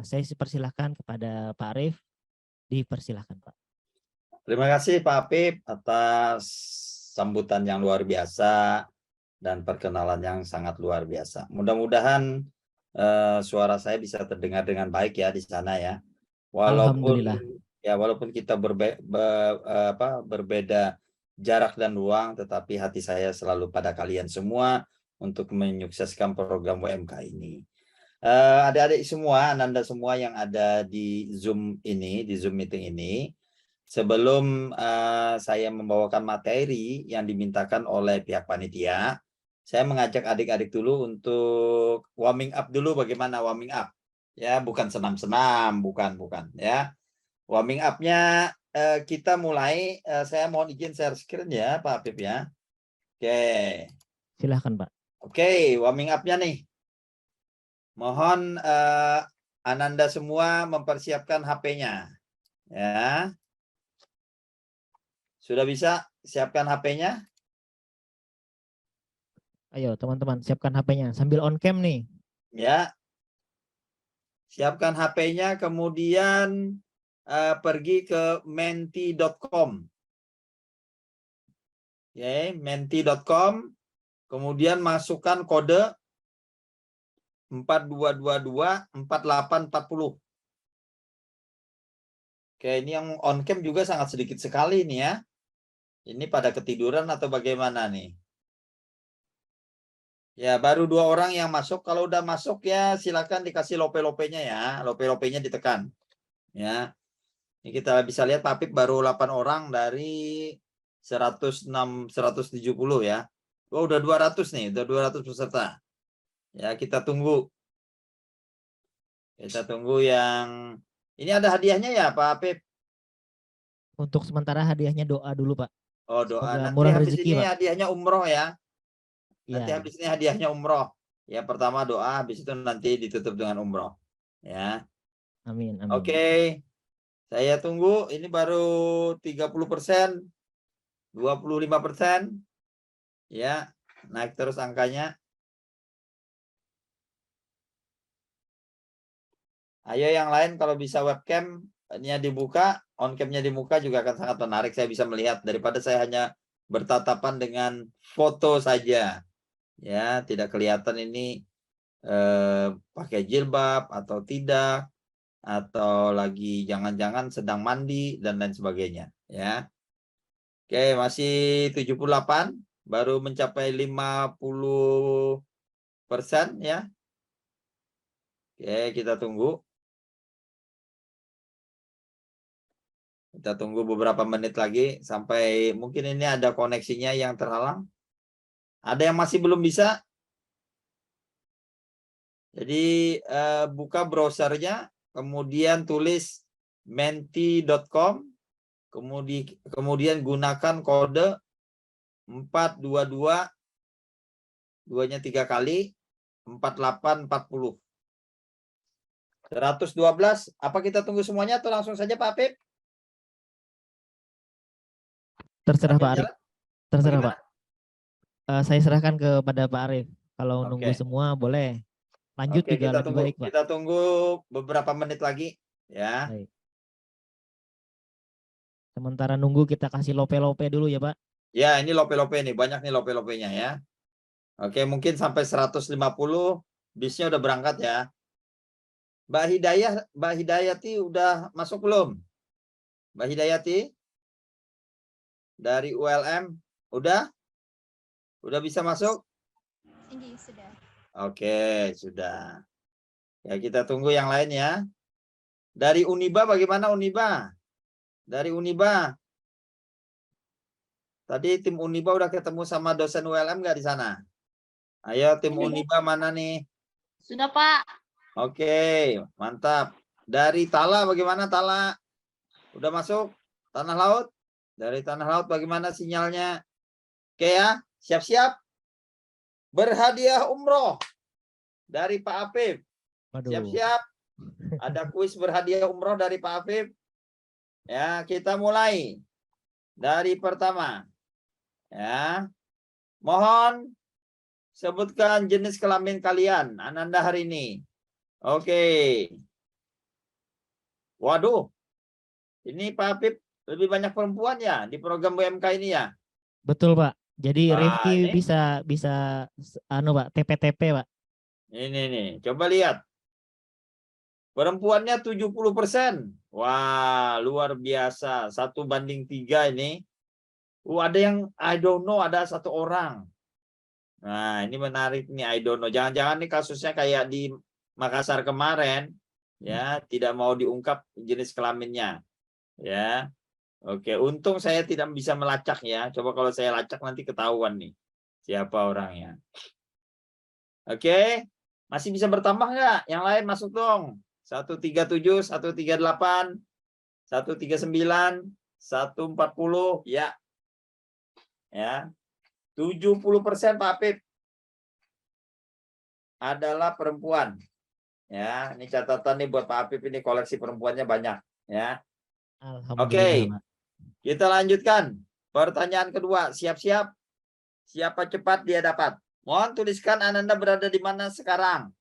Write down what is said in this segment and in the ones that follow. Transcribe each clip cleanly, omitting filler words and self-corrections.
Saya persilahkan kepada Pak Arif. Dipersilahkan, Pak. Terima kasih Pak Apip atas sambutan yang luar biasa dan perkenalan yang sangat luar biasa. Mudah-mudahan suara saya bisa terdengar dengan baik ya di sana ya. Alhamdulillah. Walaupun kita berbeda jarak dan ruang, tetapi hati saya selalu pada kalian semua untuk menyukseskan program WMK ini. Adik-adik semua, Ananda semua yang ada di Zoom ini, di Zoom meeting ini, sebelum saya membawakan materi yang dimintakan oleh pihak panitia, saya mengajak adik-adik dulu untuk warming up dulu. Bagaimana warming up? Ya, bukan senam-senam, bukan ya. Warming up-nya kita mulai. Saya mohon izin share screen ya, Pak Apip ya. Oke. Silahkan, Pak. Oke, warming up-nya nih. Mohon Ananda semua mempersiapkan HP-nya. Ya. Sudah bisa siapkan HP-nya? Ayo teman-teman siapkan HP-nya sambil on cam nih. Ya. Siapkan HP-nya, kemudian pergi ke menti.com. Oke, menti.com. Kemudian masukkan kode 42224840. Oke, ini yang on cam juga sangat sedikit sekali nih ya. Ini pada ketiduran atau bagaimana nih? Ya, baru 2 orang yang masuk. Kalau udah masuk ya silakan dikasih lope-lopenya ya. Lope-lopenya ditekan. Ya. Ini kita bisa lihat Pak Apip baru 8 orang dari 106 170 ya. Oh, udah 200 nih, udah 200 peserta. Ya, kita tunggu. Kita tunggu yang ini ada hadiahnya ya Pak Apip. Untuk sementara hadiahnya doa dulu, Pak. Oh, doa. Semoga Nanti murah habis rezeki, ini Pak. hadiahnya umroh ya. Nanti Iya. habis ini hadiahnya umroh. Ya, pertama doa, habis itu nanti ditutup dengan umroh. Ya. Amin, amin. Oke. Saya tunggu, ini baru 30%, 25%. Ya, naik terus angkanya. Ayo yang lain kalau bisa webcam-nya dibuka, on cam-nya dibuka juga akan sangat menarik. Saya bisa melihat daripada saya hanya bertatapan dengan foto saja. Ya, tidak kelihatan ini pakai jilbab atau tidak, atau lagi jangan-jangan sedang mandi dan lain sebagainya ya. Oke, masih 78, baru mencapai 50% ya. Oke, kita tunggu. Kita tunggu beberapa menit lagi sampai mungkin ini ada koneksinya yang terhalang. Ada yang masih belum bisa? Jadi buka browsernya, kemudian tulis menti.com, kemudian gunakan kode 422, duanya 3 kali, 4840. 112, apa kita tunggu semuanya atau langsung saja Pak Apip? Terserah Pak Arif. Jalan? Terserah, Bagaimana? Pak. Saya serahkan kepada Pak Arif. Kalau nunggu Oke. semua boleh. Lanjut Oke, juga lebih baik, Pak. kita tunggu beberapa menit lagi ya. Baik. Sementara nunggu kita kasih lope-lope dulu ya, Pak. Ya, ini lope-lope nih, banyak nih lope-lopenya ya. Oke, mungkin sampai 150 bisnya udah berangkat ya. Mbak Hidayati udah masuk belum? Mbak Hidayati dari ULM udah? Udah bisa masuk? Ini sudah. Oke, sudah. Ya, kita tunggu yang lain ya. Dari Uniba bagaimana Uniba? Dari Uniba. Tadi tim Uniba udah ketemu sama dosen ULM nggak di sana? Ayo tim Uniba mana nih? Sudah, Pak. Oke, mantap. Dari Tala bagaimana Tala? Udah masuk? Tanah Laut? Dari Tanah Laut bagaimana sinyalnya? Oke ya, siap-siap. Berhadiah umroh dari Pak Apip. Siap-siap. Ada kuis berhadiah umroh dari Pak Apip. Ya, kita mulai dari pertama. Ya. Mohon sebutkan jenis kelamin kalian, Ananda hari ini. Oke. Waduh, ini Pak Habib lebih banyak perempuan ya di program UMK ini ya? Betul, Pak. Jadi Wah, Rifki ini bisa anu, Pak, TP-TP, Pak. ini nih, coba lihat. Perempuannya 70%. Wah, luar biasa. 1:3 ini. Ada yang I don't know, ada 1 orang. Nah, ini menarik nih, I don't know. Jangan-jangan nih kasusnya kayak di Makassar kemarin, ya, tidak mau diungkap jenis kelaminnya, ya. Oke, untung saya tidak bisa melacak ya. Coba kalau saya lacak nanti ketahuan nih siapa orangnya. Oke, masih bisa bertambah nggak? Yang lain masuk dong. 137, 138, 139, 140, ya. Ya. 70% Pak Apip adalah perempuan. Ya, ini catatan nih buat Pak Apip, ini koleksi perempuannya banyak, ya. Alhamdulillah, Oke, Pak. kita lanjutkan. Pertanyaan kedua, siap-siap. Siapa cepat dia dapat. Mohon tuliskan Ananda berada di mana sekarang.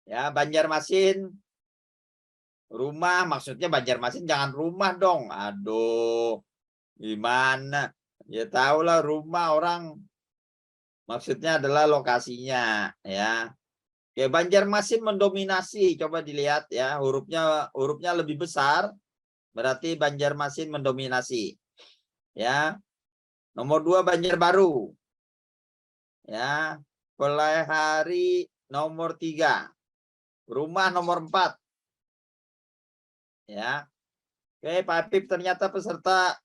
Ya, Banjarmasin. Rumah, maksudnya Banjarmasin jangan rumah dong. Aduh, gimana? Ya tahulah rumah orang. Maksudnya adalah lokasinya, ya. Oke, Banjarmasin mendominasi. Coba dilihat ya, hurufnya lebih besar. Berarti Banjarmasin mendominasi. Ya. Nomor 2 Banjarbaru. Ya. Pelihari nomor 3. Rumah nomor 4. Ya. Oke, Pak Apip, ternyata peserta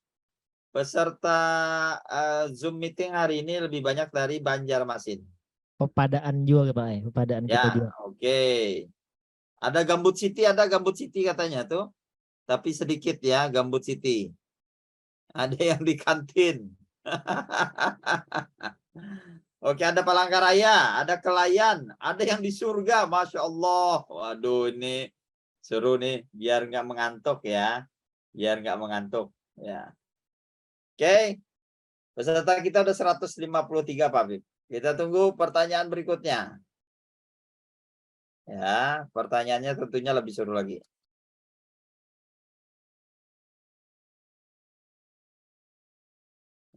Zoom meeting hari ini lebih banyak dari Banjarmasin. Pepadaan juga, Pak. Pepadaan kita Ya, juga. oke. Ada Gambut City katanya tuh. Tapi sedikit ya Gambut City. Ada yang di kantin. Oke, ada Palangkaraya, ada Kelayan, ada yang di surga, Masya Allah. Waduh, ini seru nih, biar nggak mengantuk ya. Biar nggak mengantuk. Ya. Oke, peserta kita udah 153 Pak Bib. Kita tunggu pertanyaan berikutnya. Ya, pertanyaannya tentunya lebih seru lagi.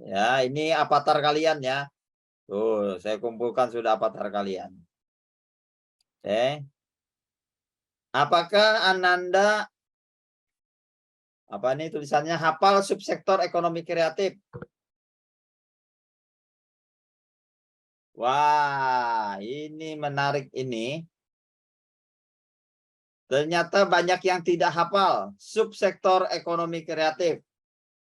Ya, ini avatar kalian ya. Tuh, saya kumpulkan sudah avatar kalian. Oke. Apakah Ananda apa nih tulisannya hafal subsektor ekonomi kreatif? Wah, ini menarik ini. Ternyata banyak yang tidak hafal subsektor ekonomi kreatif.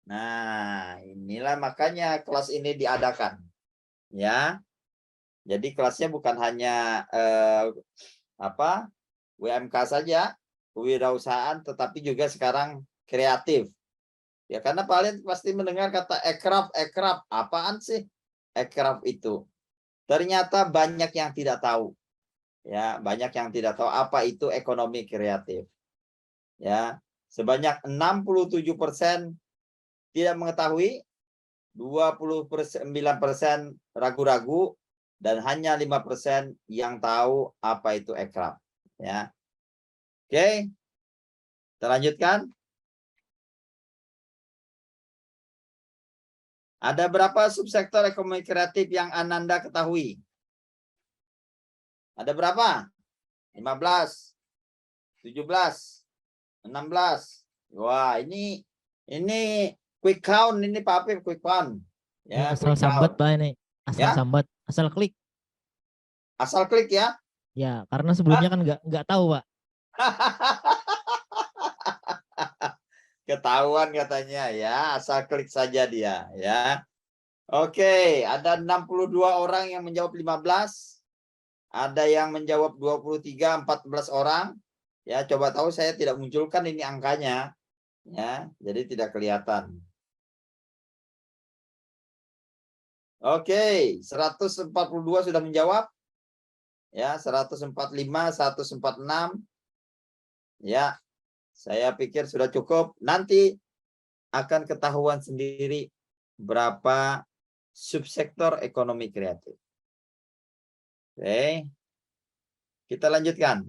Nah, inilah makanya kelas ini diadakan. Ya. Jadi kelasnya bukan hanya UMK saja, kewirausahaan, tetapi juga sekarang kreatif. Ya, karena kalian pasti mendengar kata ekraf, apaan sih ekraf itu? Ternyata banyak yang tidak tahu. Ya, banyak yang tidak tahu apa itu ekonomi kreatif. Ya, sebanyak 67% tidak mengetahui, 29% ragu-ragu, dan hanya 5% yang tahu apa itu ekraf. Ya. Oke. Kita lanjutkan. Ada berapa subsektor ekonomi kreatif yang Ananda ketahui? Ada berapa? 15, 17, 16. Wah, ini quick count ini Pak Apip, quick count. Ini Ya, asal quick sambat, count. Pak, ini. Asal Ya. sambat, asal klik. Asal klik ya. Ya, karena sebelumnya kan nggak tahu, Pak. Ketahuan katanya ya, asal klik saja dia ya. Oke, ada 62 orang yang menjawab 15. Ada yang menjawab 23, 14 orang. Ya, coba tahu saya tidak munculkan ini angkanya. Ya, jadi tidak kelihatan. Oke, 142 sudah menjawab. Ya, 145, 146. Ya, saya pikir sudah cukup. Nanti akan ketahuan sendiri berapa subsektor ekonomi kreatif. Oke. Kita lanjutkan.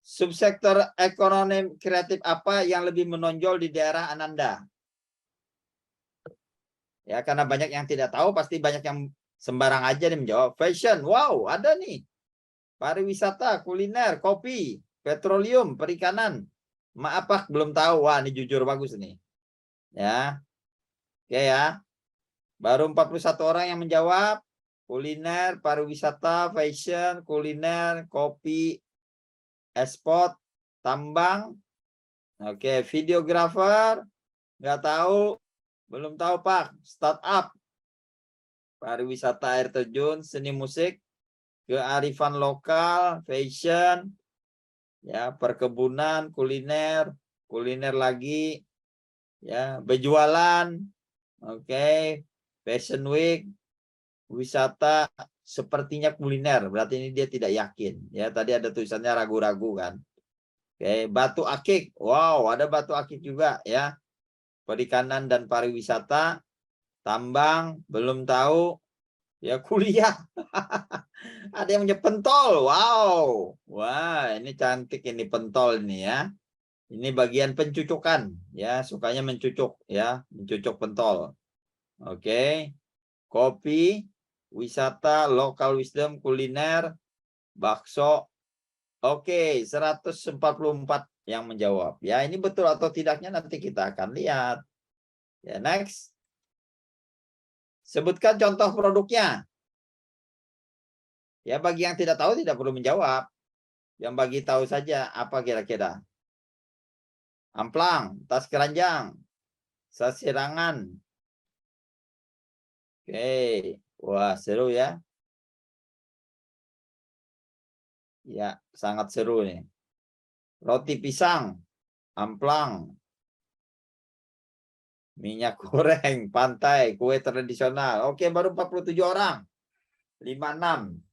Subsektor ekonomi kreatif apa yang lebih menonjol di daerah Ananda? Ya, karena banyak yang tidak tahu, pasti banyak yang sembarang aja nih menjawab. Fashion, wow, ada nih. Pariwisata, kuliner, kopi, petroleum, perikanan. Maaf Pak, belum tahu. Wah, ini jujur bagus nih. Ya. Oke ya. Baru 41 orang yang menjawab. Kuliner, pariwisata, fashion, kuliner, kopi, ekspor, tambang. Oke, videografer. Nggak tahu. Belum tahu Pak. Startup. Pariwisata air terjun, seni musik, kearifan lokal, fashion, ya, perkebunan, kuliner, kuliner lagi, ya, berjualan, oke, fashion week, wisata, sepertinya kuliner, berarti ini dia tidak yakin, ya, tadi ada tulisannya ragu-ragu kan, oke, batu akik, wow, ada batu akik juga, ya, perikanan dan pariwisata, tambang, belum tahu, ya, kuliah. Ada yang punya pentol. Wow. Wah, ini cantik ini pentol ini ya. Ini bagian pencucukan ya, sukanya mencucuk ya, mencucuk pentol. Oke. Kopi, wisata, local wisdom, kuliner, bakso. Oke, 144 yang menjawab. Ya, ini betul atau tidaknya nanti kita akan lihat. Ya, next. Sebutkan contoh produknya. Ya, bagi yang tidak tahu tidak perlu menjawab. Yang bagi tahu saja apa kira-kira. Amplang, tas keranjang, sasirangan. Oke, wah seru ya. Ya, sangat seru nih. Roti pisang, amplang, minyak goreng, pantai, kue tradisional. Oke, baru 47 orang. 56.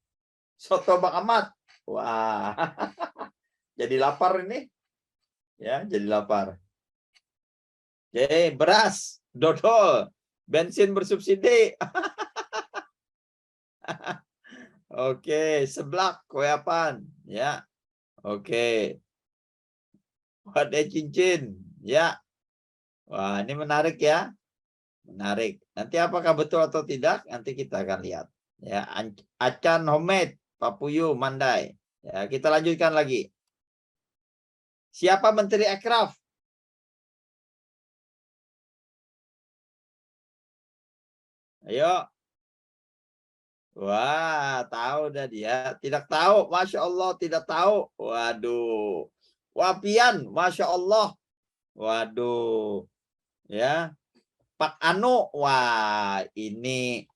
Soto Bang Ahmad. Wah. Jadi lapar ini. Ya, jadi lapar. Oke, beras, dodol, bensin bersubsidi. Oke, seblak, kue apaan? Ya. Oke. Wadah cincin. Ya. Wah, ini menarik ya. Menarik. Nanti apakah betul atau tidak? Nanti kita akan lihat. Ya, Acan Homemade, Papuyu, Mandai. Ya, kita lanjutkan lagi. Siapa Menteri Ekraf? Ayo. Wah, tahu dah dia. Tidak tahu. Masya Allah, tidak tahu. Waduh. Wapian, Masya Allah. Waduh. Ya. Pak Anu. Wah, ini.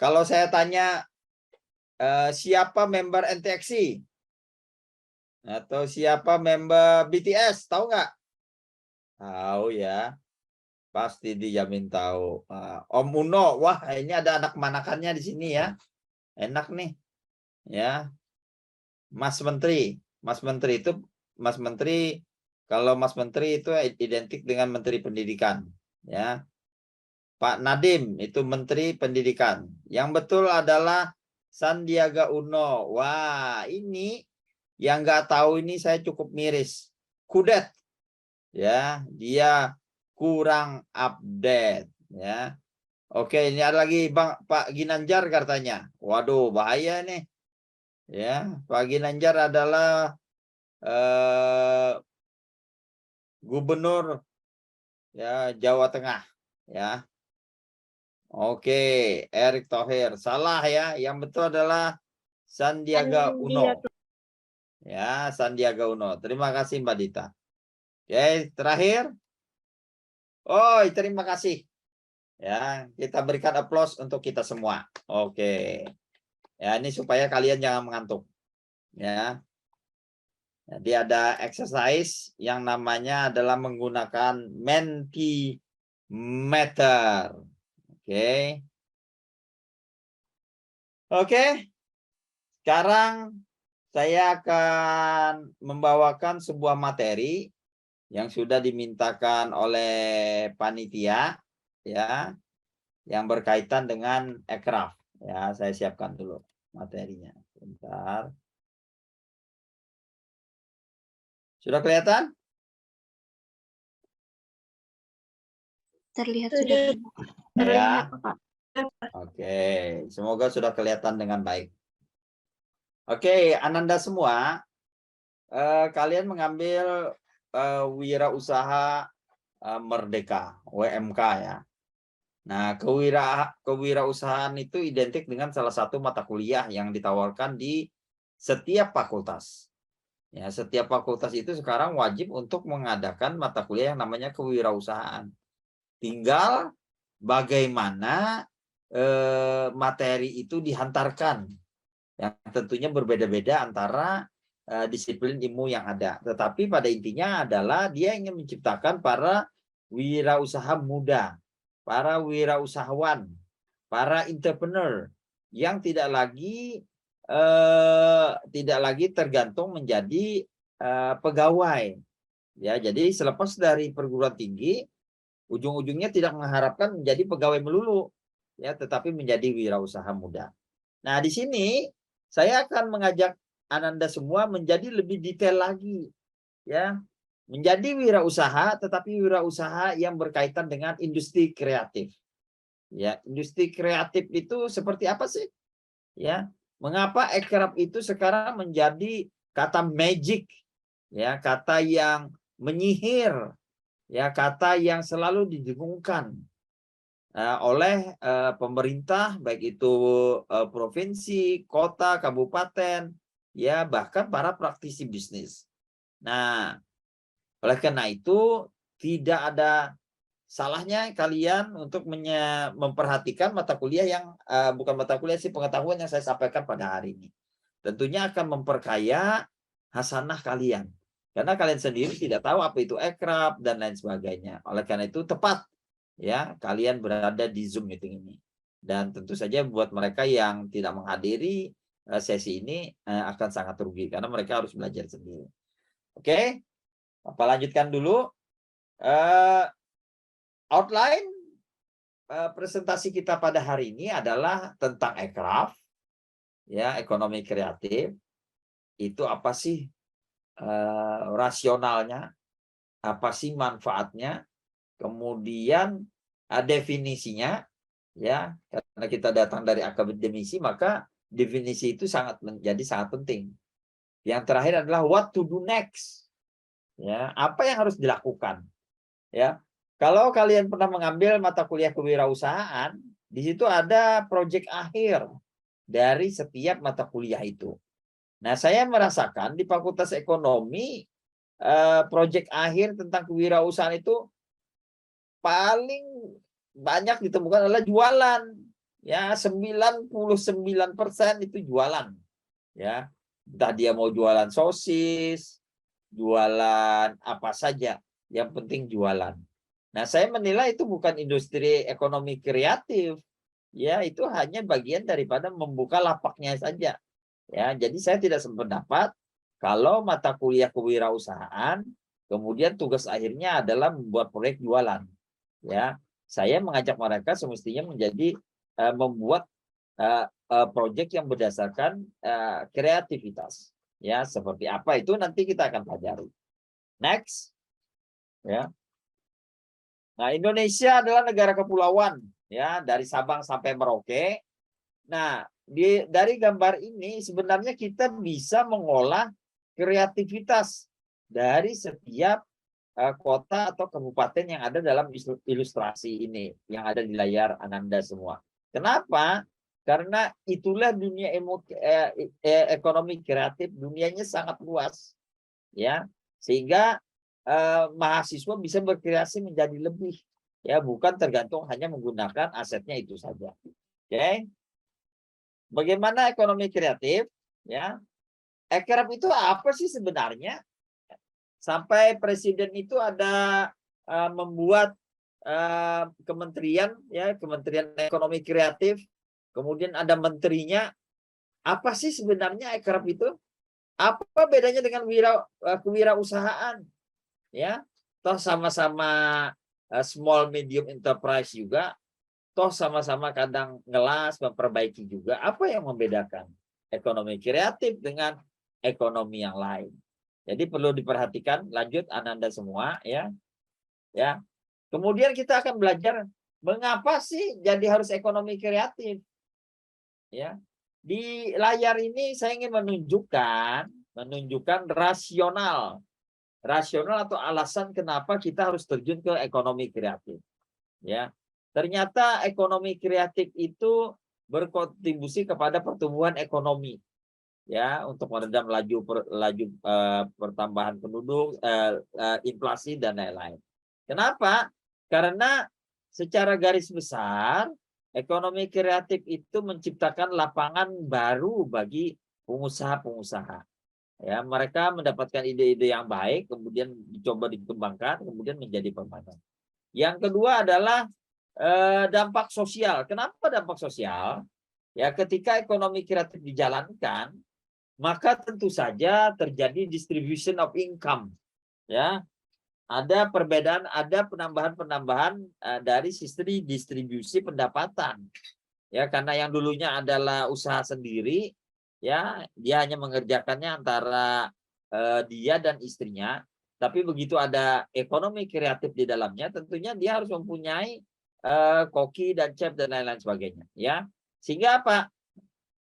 Kalau saya tanya, siapa member NTXI? Atau siapa member BTS? Tahu nggak? Tahu ya. Pasti dijamin tahu. Om Uno. Wah, ini ada anak manakannya di sini ya. Enak nih. Ya. Mas Menteri. Mas Menteri itu, Mas Menteri, kalau Mas Menteri itu identik dengan Menteri Pendidikan. Ya. Pak Nadiem itu Menteri Pendidikan. Yang betul adalah Sandiaga Uno. Wah, ini yang nggak tahu ini saya cukup miris. Kudet. Ya, dia kurang update. Ya. Oke, ini ada lagi Pak Ginanjar katanya. Waduh, bahaya nih. Ya, Pak Ginanjar adalah gubernur ya Jawa Tengah. Ya. Oke, Erick Thohir. Salah ya. Yang betul adalah Sandiaga Uno. Ya, Sandiaga Uno. Terima kasih Mbak Dita. Oke, terakhir. Oh, terima kasih. Ya, kita berikan aplaus untuk kita semua. Oke. Ya, ini supaya kalian jangan mengantuk. Ya. Jadi ada exercise yang namanya adalah menggunakan Mentimeter. Oke. Oke. Sekarang saya akan membawakan sebuah materi yang sudah dimintakan oleh panitia, ya. yang berkaitan dengan aircraft. Ya, saya siapkan dulu materinya. Bentar. Sudah kelihatan? Terlihat Sudah. sudah. Ya. Oke, semoga sudah kelihatan dengan baik. Oke, Ananda semua, kalian mengambil wirausaha merdeka, WMK ya. Nah, kewirausahaan itu identik dengan salah satu mata kuliah yang ditawarkan di setiap fakultas. Ya, setiap fakultas itu sekarang wajib untuk mengadakan mata kuliah yang namanya kewirausahaan. Tinggal bagaimana materi itu dihantarkan, yang tentunya berbeda-beda antara disiplin ilmu yang ada. Tetapi pada intinya adalah dia ingin menciptakan para wirausaha muda, para wirausahawan, para entrepreneur yang tidak lagi tergantung menjadi pegawai. Ya, jadi selepas dari perguruan tinggi, ujung-ujungnya tidak mengharapkan menjadi pegawai melulu, ya, tetapi menjadi wirausaha muda. Nah, di sini saya akan mengajak Ananda semua menjadi lebih detail lagi, ya, menjadi wirausaha, tetapi wirausaha yang berkaitan dengan industri kreatif. Ya, industri kreatif itu seperti apa sih? Ya, mengapa aircraft itu sekarang menjadi kata magic, ya, kata yang menyihir, ya, kata yang selalu didengungkan oleh pemerintah, baik itu provinsi, kota, kabupaten, ya, bahkan para praktisi bisnis. Nah, oleh karena itu tidak ada salahnya kalian untuk memperhatikan mata kuliah yang bukan mata kuliah sih, pengetahuan yang saya sampaikan pada hari ini. Tentunya akan memperkaya hasanah kalian. Karena kalian sendiri tidak tahu apa itu aircraft dan lain sebagainya. Oleh karena itu tepat ya kalian berada di Zoom meeting ini. Dan tentu saja buat mereka yang tidak menghadiri sesi ini akan sangat rugi karena mereka harus belajar sendiri. Oke, apa lanjutkan dulu. Outline presentasi kita pada hari ini adalah tentang aircraft, ya, ekonomi kreatif. Itu apa sih rasionalnya, apa sih manfaatnya, kemudian definisinya, ya, karena kita datang dari akademisi maka definisi itu menjadi sangat penting. Yang terakhir adalah what to do next, ya, apa yang harus dilakukan, ya. Kalau kalian pernah mengambil mata kuliah kewirausahaan, di situ ada proyek akhir dari setiap mata kuliah itu. Nah, saya merasakan di Fakultas Ekonomi proyek akhir tentang kewirausahaan itu paling banyak ditemukan adalah jualan. Ya, 99% itu jualan. Ya, entah dia mau jualan sosis, jualan apa saja, yang penting jualan. Nah, saya menilai itu bukan industri ekonomi kreatif. Ya, itu hanya bagian daripada membuka lapaknya saja. Ya, jadi saya tidak sependapat kalau mata kuliah kewirausahaan kemudian tugas akhirnya adalah membuat proyek jualan. Ya, saya mengajak mereka semestinya menjadi membuat proyek yang berdasarkan kreativitas. Ya, seperti apa itu nanti kita akan pelajari. Next. Ya. Nah, Indonesia adalah negara kepulauan, ya, dari Sabang sampai Merauke. Nah, dari gambar ini sebenarnya kita bisa mengolah kreativitas dari setiap kota atau kabupaten yang ada dalam ilustrasi ini, yang ada di layar Ananda semua. Kenapa? Karena itulah dunia ekonomi kreatif, dunianya sangat luas, ya, sehingga mahasiswa bisa berkreasi menjadi lebih, ya, bukan tergantung hanya menggunakan asetnya itu saja. Oke, bagaimana ekonomi kreatif? Ya, aircraft itu apa sih sebenarnya? Sampai presiden itu ada membuat kementerian, ya, Kementerian Ekonomi Kreatif, kemudian ada menterinya. Apa sih sebenarnya aircraft itu? Apa bedanya dengan kewirausahaan? Ya, toh sama-sama small medium enterprise juga, toh sama-sama kadang ngelas, memperbaiki juga. Apa yang membedakan ekonomi kreatif dengan ekonomi yang lain? Jadi perlu diperhatikan. Lanjut Ananda semua ya. Ya. Kemudian kita akan belajar mengapa sih jadi harus ekonomi kreatif. Ya. Di layar ini saya ingin menunjukkan rasional atau alasan kenapa kita harus terjun ke ekonomi kreatif. Ya. Ternyata ekonomi kreatif itu berkontribusi kepada pertumbuhan ekonomi, ya, untuk meredam laju pertambahan penduduk, inflasi dan lain-lain. Kenapa? Karena secara garis besar ekonomi kreatif itu menciptakan lapangan baru bagi pengusaha-pengusaha. Ya, mereka mendapatkan ide-ide yang baik, kemudian dicoba dikembangkan, kemudian menjadi permanen. Yang kedua adalah dampak sosial. Kenapa dampak sosial? Ya, ketika ekonomi kreatif dijalankan, maka tentu saja terjadi distribution of income. Ya, ada perbedaan, ada penambahan dari sistem distribusi pendapatan. Ya, karena yang dulunya adalah usaha sendiri, ya, dia hanya mengerjakannya antara dia dan istrinya. Tapi begitu ada ekonomi kreatif di dalamnya, tentunya dia harus mempunyai koki dan chef dan lain-lain sebagainya, ya, sehingga apa,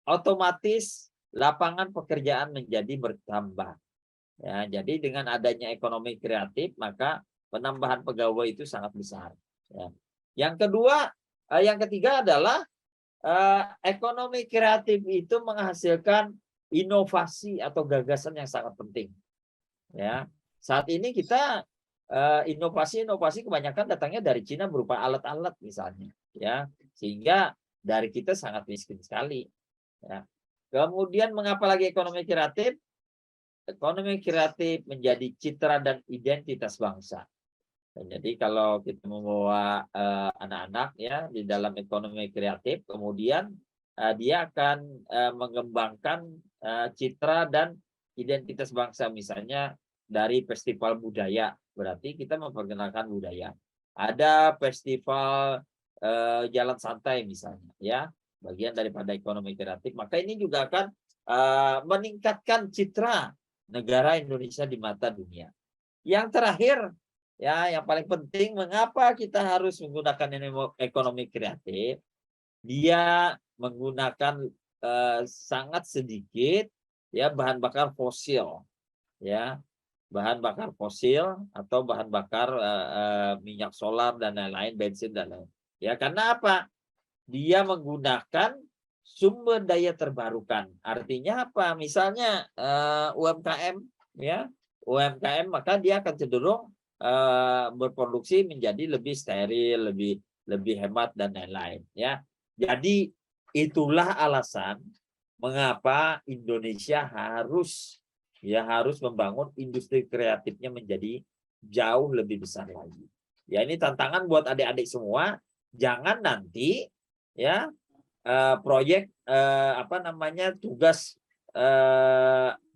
otomatis lapangan pekerjaan menjadi bertambah, ya. Jadi dengan adanya ekonomi kreatif maka penambahan pegawai itu sangat besar, ya. Yang ketiga adalah ekonomi kreatif itu menghasilkan inovasi atau gagasan yang sangat penting, ya. Saat ini kita inovasi kebanyakan datangnya dari Cina berupa alat-alat misalnya, ya, sehingga dari kita sangat miskin sekali, ya. Kemudian mengapa lagi ekonomi kreatif? Ekonomi kreatif menjadi citra dan identitas bangsa. Dan jadi kalau kita membawa anak-anak ya di dalam ekonomi kreatif, kemudian dia akan mengembangkan citra dan identitas bangsa, misalnya dari festival budaya, berarti kita memperkenalkan budaya. Ada festival jalan santai misalnya, ya, bagian daripada ekonomi kreatif. Maka ini juga akan meningkatkan citra negara Indonesia di mata dunia. Yang terakhir, ya, yang paling penting, mengapa kita harus menggunakan ekonomi kreatif? Dia menggunakan sangat sedikit, ya, bahan bakar fosil, ya. Bahan bakar fosil atau bahan bakar minyak solar dan lain-lain, bensin dan lain. Ya, karena apa? Dia menggunakan sumber daya terbarukan. Artinya apa? Misalnya UMKM, ya, UMKM, maka dia akan cenderung berproduksi menjadi lebih steril, lebih hemat dan lain-lain, ya. Jadi itulah alasan mengapa Indonesia harus membangun industri kreatifnya menjadi jauh lebih besar lagi. Ya, ini tantangan buat adik-adik semua. Jangan nanti, ya, proyek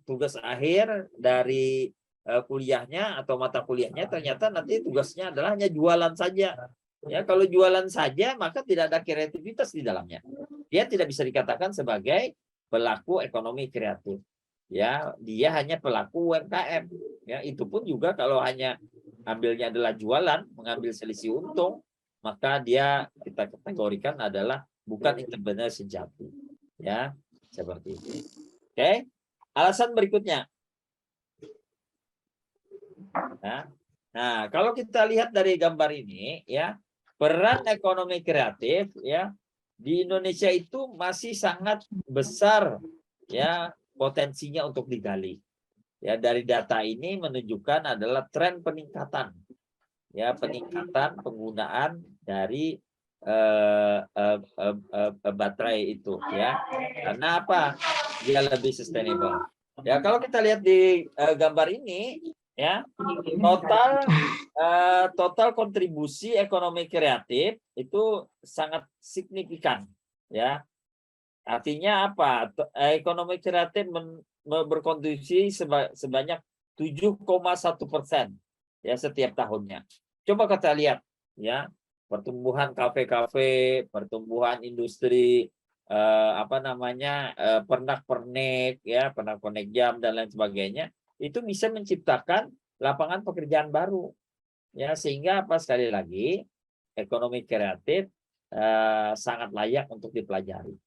tugas akhir dari kuliahnya atau mata kuliahnya ternyata nanti tugasnya adalah hanya jualan saja. Ya, kalau jualan saja maka tidak ada kreativitas di dalamnya. Dia tidak bisa dikatakan sebagai pelaku ekonomi kreatif. Ya, dia hanya pelaku UMKM. Ya, itu pun juga kalau hanya ambilnya adalah jualan, mengambil selisih untung, maka dia kita kategorikan adalah bukan entrepreneur sejati. Ya, seperti itu. Oke. Alasan berikutnya. Nah, kalau kita lihat dari gambar ini, ya, peran ekonomi kreatif, ya, di Indonesia itu masih sangat besar, ya, potensinya untuk digali. Ya, dari data ini menunjukkan adalah tren peningkatan, ya, peningkatan penggunaan dari baterai itu, ya. Karena apa? Dia lebih sustainable. Ya, kalau kita lihat di gambar ini, ya, total kontribusi ekonomi kreatif itu sangat signifikan, ya. Artinya apa? Ekonomi kreatif berkontribusi sebanyak 7,1% ya setiap tahunnya. Coba kita lihat, ya, pertumbuhan kafe-kafe, pertumbuhan industri pernak-pernik ya, pernak-pernik jam dan lain sebagainya, itu bisa menciptakan lapangan pekerjaan baru ya, sehingga sekali lagi ekonomi kreatif sangat layak untuk dipelajari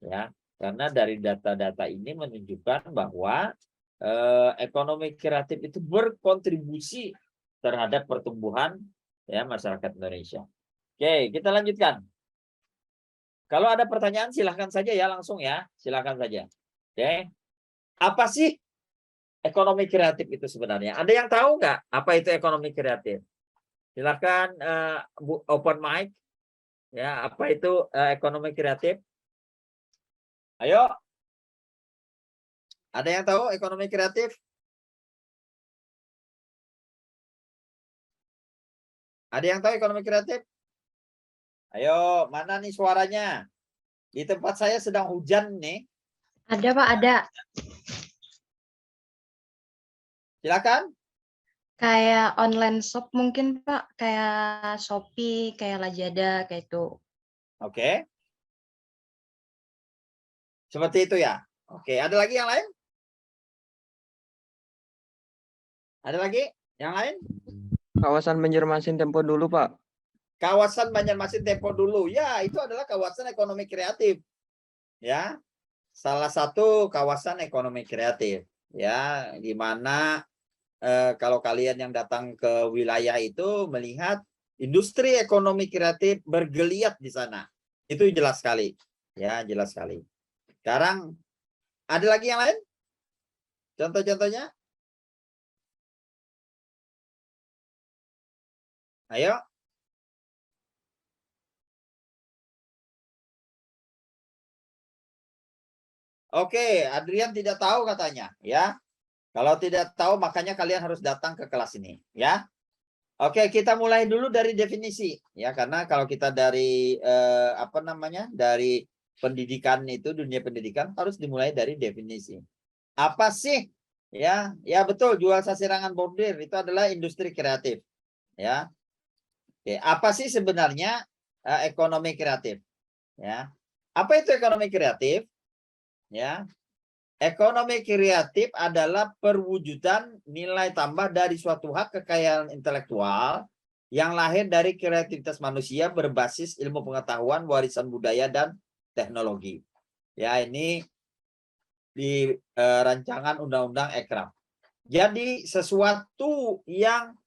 ya, karena dari data-data ini menunjukkan bahwa ekonomi kreatif itu berkontribusi terhadap pertumbuhan ya masyarakat Indonesia. Oke, kita lanjutkan. Kalau ada pertanyaan silahkan saja ya, langsung ya, silahkan saja. Oke, apa sih ekonomi kreatif itu sebenarnya? Ada yang tahu nggak apa itu ekonomi kreatif? Silahkan open mic. Ya, apa itu ekonomi kreatif? Ayo. Ada yang tahu ekonomi kreatif? Ada yang tahu ekonomi kreatif? Ayo, mana nih suaranya? Di tempat saya sedang hujan nih. Ada Pak, ada. Silakan. Kayak online shop mungkin Pak, kayak Shopee, kayak Lazada, kayak itu. Oke. Seperti itu ya. Oke, ada lagi yang lain? Ada lagi yang lain? Kawasan Banjarmasin Tempo dulu, Pak. Kawasan Banjarmasin Tempo dulu. Ya, itu adalah kawasan ekonomi kreatif. Ya. Salah satu kawasan ekonomi kreatif, ya, di mana kalau kalian yang datang ke wilayah itu melihat industri ekonomi kreatif bergeliat di sana. Itu jelas sekali. Ya, jelas sekali. Sekarang ada lagi yang lain? Contoh-contohnya? Ayo. Oke, Adrian tidak tahu katanya, ya. Kalau tidak tahu makanya kalian harus datang ke kelas ini, ya. Oke, kita mulai dulu dari definisi, ya, karena kalau kita dari dari pendidikan itu, dunia pendidikan harus dimulai dari definisi. Apa sih? Ya, ya betul, jual sasirangan bordir itu adalah industri kreatif, ya. Oke, apa sih sebenarnya ekonomi kreatif? Ya. Apa itu ekonomi kreatif? Ya. Ekonomi kreatif adalah perwujudan nilai tambah dari suatu hak kekayaan intelektual yang lahir dari kreativitas manusia berbasis ilmu pengetahuan, warisan budaya, dan teknologi. Ya, ini di rancangan undang-undang Ekraf. Jadi sesuatu yang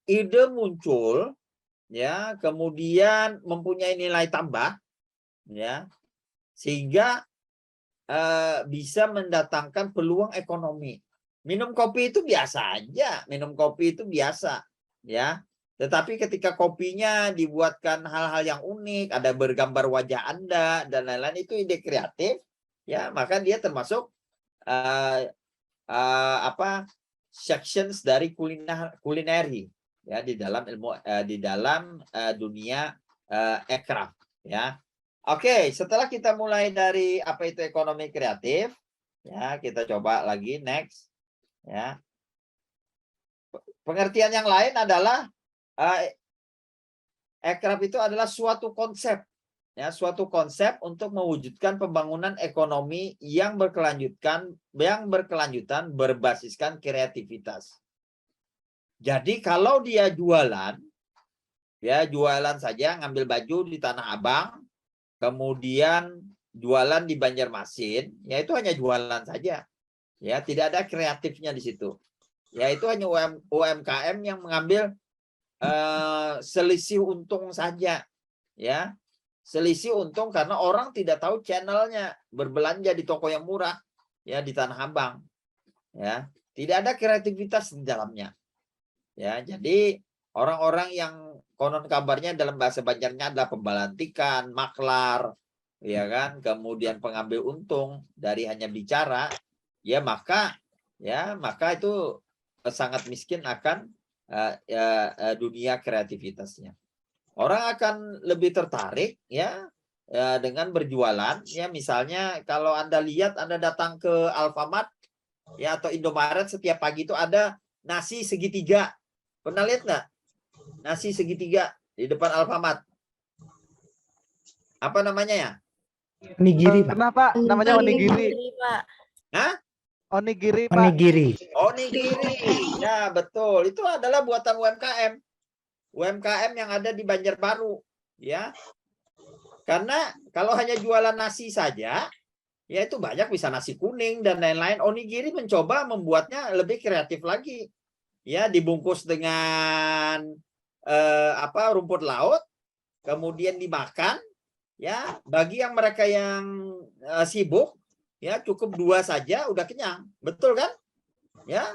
ide muncul, ya, kemudian mempunyai nilai tambah, ya, sehingga bisa mendatangkan peluang ekonomi. Minum kopi itu biasa aja, minum kopi itu biasa, ya. Tetapi ketika kopinya dibuatkan hal-hal yang unik, ada bergambar wajah Anda dan lain-lain, itu ide kreatif, ya, maka dia termasuk sections dari kulineri, ya, di dalam ilmu di dalam dunia Ekraf, ya. Oke, setelah kita mulai dari apa itu ekonomi kreatif, ya, kita coba lagi next, ya. Pengertian yang lain adalah Ekraf itu adalah suatu konsep, ya, suatu konsep untuk mewujudkan pembangunan ekonomi yang berkelanjutan berbasiskan kreativitas. Jadi kalau dia jualan, ya, jualan saja, ngambil baju di Tanah Abang, kemudian jualan di Banjarmasin, ya itu hanya jualan saja, ya, tidak ada kreatifnya di situ, ya, itu hanya UMKM yang mengambil selisih untung saja, ya, selisih untung karena orang tidak tahu channelnya berbelanja di toko yang murah, ya, di Tanah Abang, ya, tidak ada kreativitas di dalamnya, ya. Jadi orang-orang yang konon kabarnya dalam bahasa Banjarnya adalah pembalantikan, maklar, ya kan, kemudian pengambil untung dari hanya bicara, ya, maka itu sangat miskin akan dunia kreativitasnya. Orang akan lebih tertarik, ya, dengan berjualan, ya, misalnya kalau Anda lihat, Anda datang ke Alfamart, ya, atau Indomaret, setiap pagi itu ada nasi segitiga. Pernah lihat nggak? Nasi segitiga, di depan Alfamart. Apa namanya ya? Onigiri, Pak. Kenapa namanya onigiri? Pak. Hah? Onigiri, Pak. Onigiri. Onigiri. Ya, betul. Itu adalah buatan UMKM. UMKM yang ada di Banjarbaru, ya. Karena kalau hanya jualan nasi saja, ya itu banyak, bisa nasi kuning dan lain-lain. Onigiri mencoba membuatnya lebih kreatif lagi. Ya, dibungkus dengan rumput laut, kemudian dimakan. Ya, bagi yang mereka yang sibuk, ya cukup 2 saja udah kenyang, betul kan? Ya,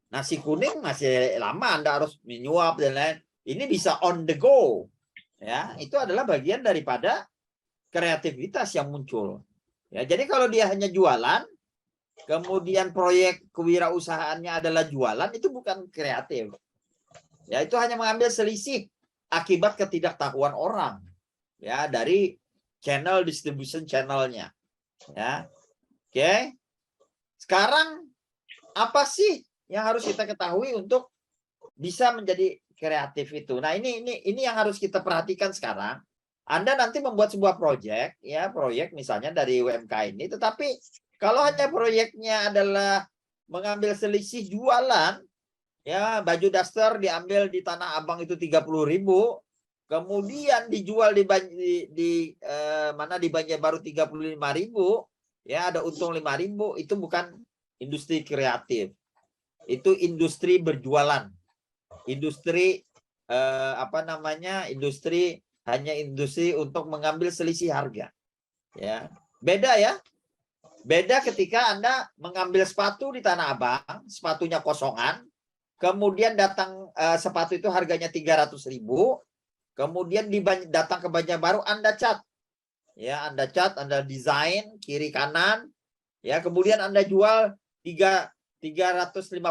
nasi kuning masih lama Anda harus menyuap dan lain. Ini bisa on the go. Ya, itu adalah bagian daripada kreativitas yang muncul. Ya, jadi kalau dia hanya jualan, kemudian proyek kewirausahaannya adalah jualan, itu bukan kreatif. Ya, itu hanya mengambil selisih akibat ketidaktahuan orang. Ya, dari channel distribution channelnya. Ya, oke. Sekarang apa sih yang harus kita ketahui untuk bisa menjadi kreatif itu? Nah, ini yang harus kita perhatikan sekarang. Anda nanti membuat sebuah proyek, ya proyek misalnya dari UMK ini, tetapi kalau hanya proyeknya adalah mengambil selisih jualan, ya baju daster diambil di Tanah Abang itu 30.000, kemudian dijual di Banjarbaru 35.000, ya ada untung 5.000, itu bukan industri kreatif, itu industri berjualan, industri industri untuk mengambil selisih harga. Ya, beda ya. Beda ketika Anda mengambil sepatu di Tanah Abang, sepatunya kosongan, kemudian datang sepatu itu harganya 300.000, kemudian datang ke Banjarbaru Anda cat. Ya, Anda cat, Anda desain kiri kanan, ya, kemudian Anda jual 350.000,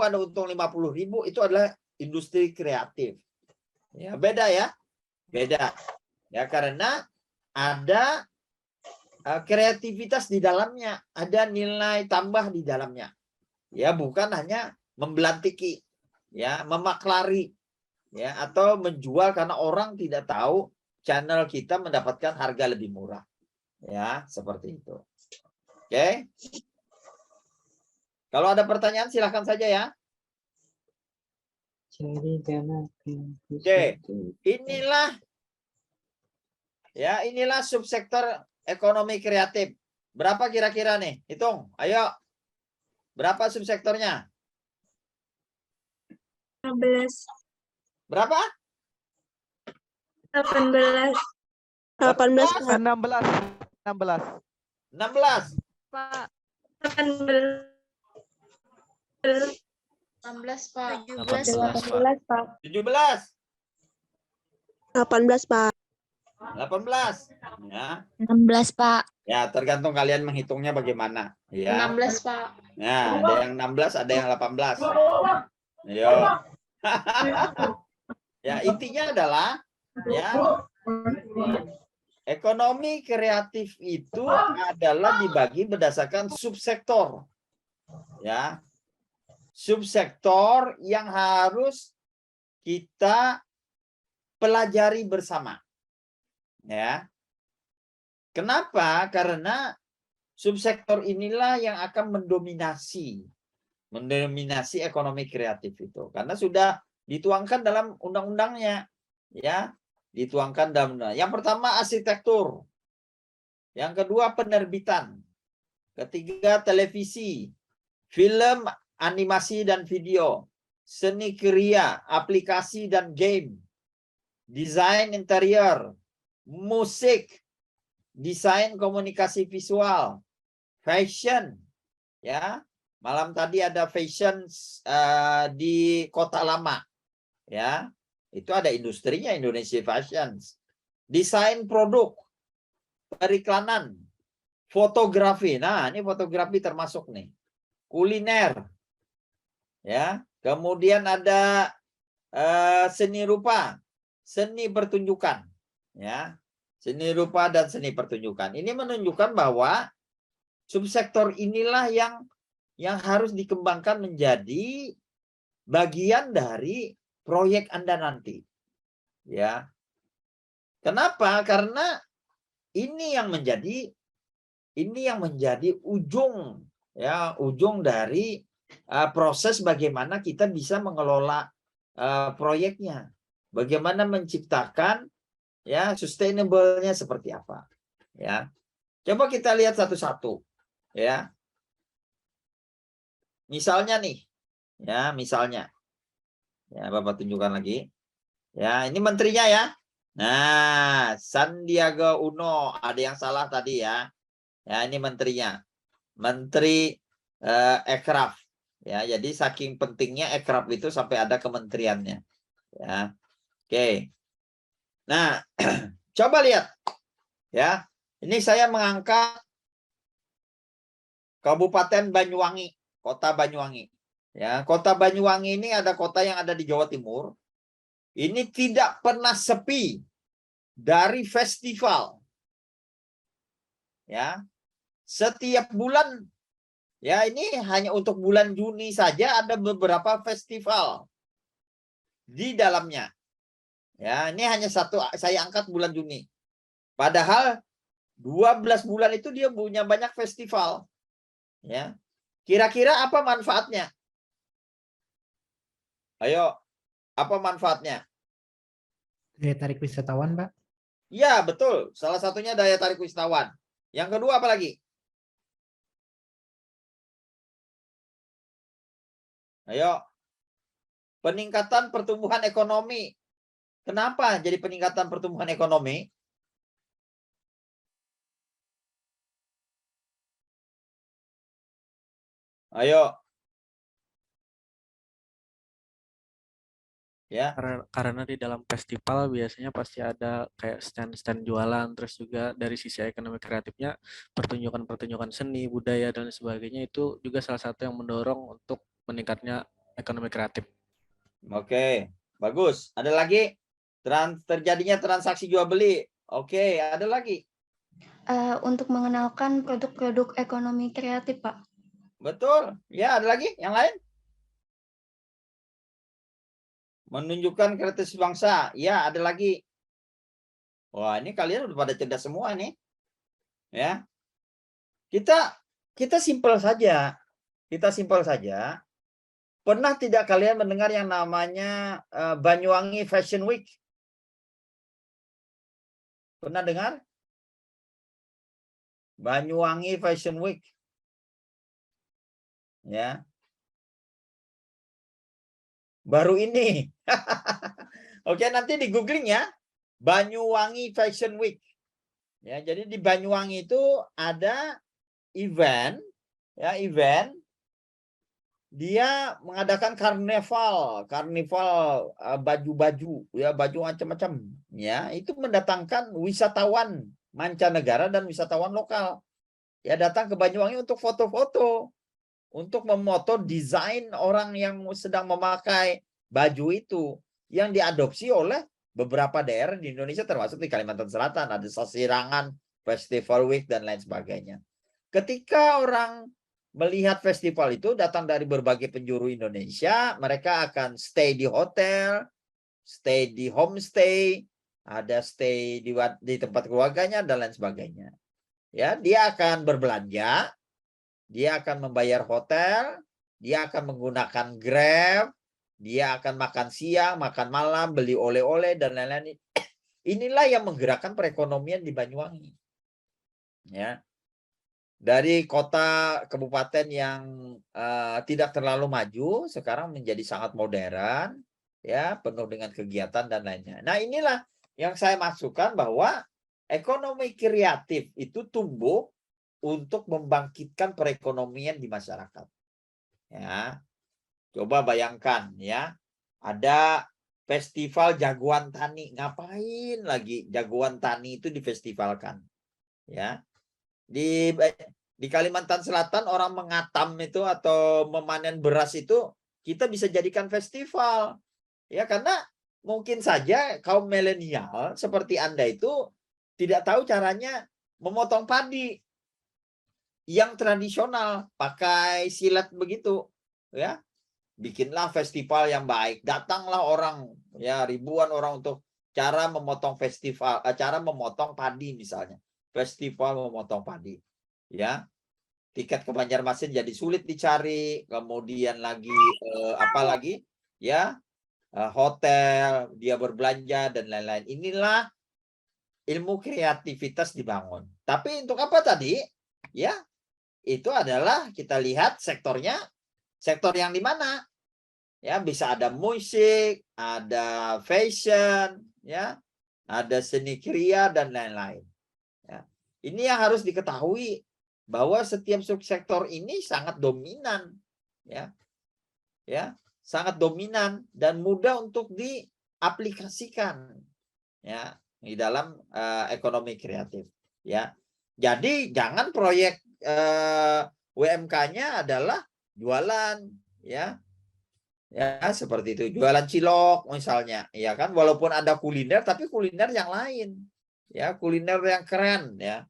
Anda untung 50.000, itu adalah industri kreatif. Ya, beda ya. Beda. Ya, karena ada kreativitas di dalamnya, ada nilai tambah di dalamnya. Ya, bukan hanya membelantiki, ya, memaklari, ya, atau menjual karena orang tidak tahu channel kita mendapatkan harga lebih murah. Ya, seperti itu. Oke. Kalau ada pertanyaan silahkan saja ya. Oke. Inilah subsektor ekonomi kreatif. Berapa kira-kira nih? Hitung. Ayo. Berapa subsektornya? 15. Berapa? 18. 16. 16. Pak. 18. 16, Pak. 18, Pak. 17. 18, Pak. 18. Ya. 16, Pak. Ya, tergantung kalian menghitungnya bagaimana. Ya. 16, Pak. Nah, ada yang 16, ada yang 18. Ayo. Ya, intinya adalah ya ekonomi kreatif itu adalah dibagi berdasarkan subsektor. Ya. Subsektor yang harus kita pelajari bersama. Ya. Kenapa? Karena subsektor inilah yang akan mendominasi ekonomi kreatif itu. Karena sudah dituangkan dalam undang-undangnya, ya, dituangkan dalam undang. Yang pertama arsitektur, yang kedua penerbitan, ketiga televisi, film, animasi dan video, seni kriya, aplikasi dan game, desain interior, musik, desain komunikasi visual, fashion, ya. Malam tadi ada fashion di Kota Lama, ya. Itu ada industrinya, Indonesia Fashion. Desain produk, periklanan, fotografi. Nah, ini fotografi termasuk nih. Kuliner, ya. Kemudian ada seni rupa, seni pertunjukan, ya. Seni rupa dan seni pertunjukan. Ini menunjukkan bahwa subsektor inilah yang harus dikembangkan menjadi bagian dari proyek Anda nanti. Ya, Kenapa? Karena ini yang menjadi ujung dari proses bagaimana kita bisa mengelola proyeknya. Bagaimana menciptakan sustainable-nya seperti apa. Ya. Coba kita lihat satu-satu. Ya. Misalnya nih. Ya, misalnya. Ya, Bapak tunjukkan lagi. Ya, ini menterinya ya. Nah, Sandiaga Uno, ada yang salah tadi ya. Ya, ini menterinya. Menteri Ekraf. Ya, jadi saking pentingnya Ekraf itu sampai ada kementeriannya. Ya. Oke. Nah, coba lihat. Ya. Ini saya mengangkat Kabupaten Banyuwangi, Kota Banyuwangi. Ya, Kota Banyuwangi ini ada kota yang ada di Jawa Timur. Ini tidak pernah sepi dari festival. Ya. Setiap bulan, ya ini hanya untuk bulan Juni saja ada beberapa festival di dalamnya. Ya, ini hanya satu saya angkat bulan Juni. Padahal 12 bulan itu dia punya banyak festival. Ya. Kira-kira apa manfaatnya? Ayo, apa manfaatnya? Daya tarik wisatawan, Pak. Ya, betul. Salah satunya daya tarik wisatawan. Yang kedua apa lagi? Ayo. Peningkatan pertumbuhan ekonomi. Kenapa jadi peningkatan pertumbuhan ekonomi? Ayo. Ya. Karena di dalam festival biasanya pasti ada kayak stand-stand jualan, terus juga dari sisi ekonomi kreatifnya pertunjukan-pertunjukan seni, budaya dan sebagainya itu juga salah satu yang mendorong untuk meningkatnya ekonomi kreatif. Oke, bagus. Ada lagi? Terjadinya transaksi jual beli. Oke, ada lagi? Untuk mengenalkan produk-produk ekonomi kreatif, Pak. Betul. Ya, ada lagi? Yang lain? Menunjukkan kreativitas bangsa. Ya, ada lagi. Wah, ini kalian udah pada cerdas semua nih. Ya. Kita simpel saja. Kita simpel saja. Pernah tidak kalian mendengar yang namanya Banyuwangi Fashion Week? Pernah dengar? Banyuwangi Fashion Week. Ya. Baru ini. Oke, nanti di googling ya. Banyuwangi Fashion Week. Ya, jadi di Banyuwangi itu ada event, ya, event dia mengadakan karnival baju-baju, ya, baju macam-macam, ya, itu mendatangkan wisatawan mancanegara dan wisatawan lokal. Ya, datang ke Banyuwangi untuk foto-foto, untuk memoto desain orang yang sedang memakai baju itu yang diadopsi oleh beberapa daerah di Indonesia termasuk di Kalimantan Selatan, ada Sasirangan, Festival Week dan lain sebagainya. Ketika orang melihat festival itu datang dari berbagai penjuru Indonesia, mereka akan stay di hotel, stay di homestay, ada stay di tempat keluarganya dan lain sebagainya. Ya, dia akan berbelanja, dia akan membayar hotel, dia akan menggunakan Grab, dia akan makan siang, makan malam, beli oleh-oleh dan lain-lain. Inilah yang menggerakkan perekonomian di Banyuwangi. Ya. Dari kota kabupaten yang tidak terlalu maju sekarang menjadi sangat modern, ya, penuh dengan kegiatan dan lainnya. Nah, inilah yang saya maksudkan bahwa ekonomi kreatif itu tumbuh untuk membangkitkan perekonomian di masyarakat. Ya. Coba bayangkan ya, ada festival jagoan tani. Ngapain lagi jagoan tani itu difestivalkan? Ya. Di Kalimantan Selatan orang mengatam itu atau memanen beras itu kita bisa jadikan festival. Ya, karena mungkin saja kaum milenial seperti Anda itu tidak tahu caranya memotong padi yang tradisional, pakai silet begitu, ya. Bikinlah festival yang baik, datanglah orang, ya, ribuan orang untuk cara memotong festival, cara memotong padi misalnya, festival memotong padi, ya. Tiket ke Banjarmasin jadi sulit dicari, kemudian lagi apa lagi, ya, hotel, dia berbelanja dan lain-lain. Inilah ilmu kreativitas dibangun. Tapi untuk apa tadi? Ya, itu adalah kita lihat sektornya, sektor yang di mana? Ya, bisa ada musik, ada fashion, ya, ada seni kriya dan lain-lain. Ya. Ini yang harus diketahui bahwa setiap subsektor ini sangat dominan, ya, ya, sangat dominan dan mudah untuk diaplikasikan, ya, di dalam ekonomi kreatif, ya. Jadi jangan proyek UMK-nya adalah jualan, ya. Ya, seperti itu. Jualan cilok misalnya, ya kan, walaupun ada kuliner tapi kuliner yang lain. Ya, kuliner yang keren, ya.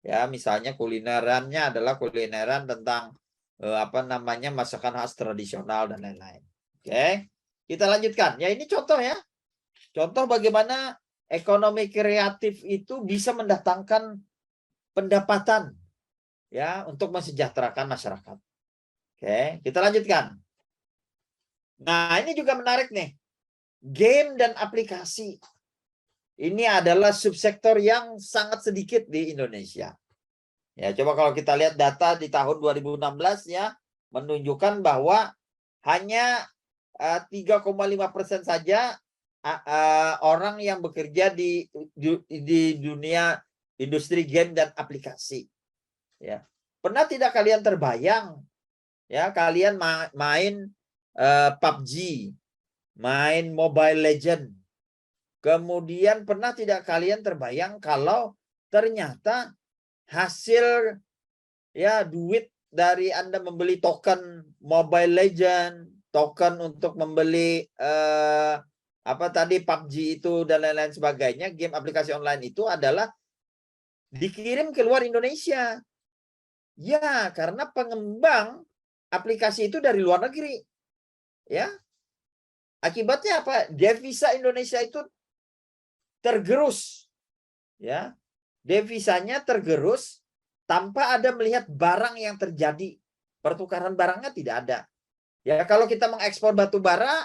Ya, misalnya kulinerannya adalah kulineran tentang apa namanya, masakan khas tradisional dan lain-lain. Oke. Kita lanjutkan. Ya, ini contoh ya. Contoh bagaimana ekonomi kreatif itu bisa mendatangkan pendapatan, ya, untuk mensejahterakan masyarakat. Oke, kita lanjutkan. Nah, ini juga menarik nih. Game dan aplikasi. Ini adalah subsektor yang sangat sedikit di Indonesia. Ya, coba kalau kita lihat data di tahun 2016 ya, menunjukkan bahwa hanya 3,5% saja orang yang bekerja di dunia industri game dan aplikasi. Ya. Pernah tidak kalian terbayang, ya, kalian main PUBG, main Mobile Legend. Kemudian pernah tidak kalian terbayang kalau ternyata hasil, ya, duit dari Anda membeli token Mobile Legend, token untuk membeli apa tadi PUBG itu dan lain-lain sebagainya, game aplikasi online itu adalah dikirim ke luar Indonesia. Ya, karena pengembang aplikasi itu dari luar negeri. Ya. Akibatnya apa? Devisa Indonesia itu tergerus. Ya. Devisanya tergerus tanpa ada melihat barang yang terjadi. Pertukaran barangnya tidak ada. Ya, kalau kita mengekspor batu bara,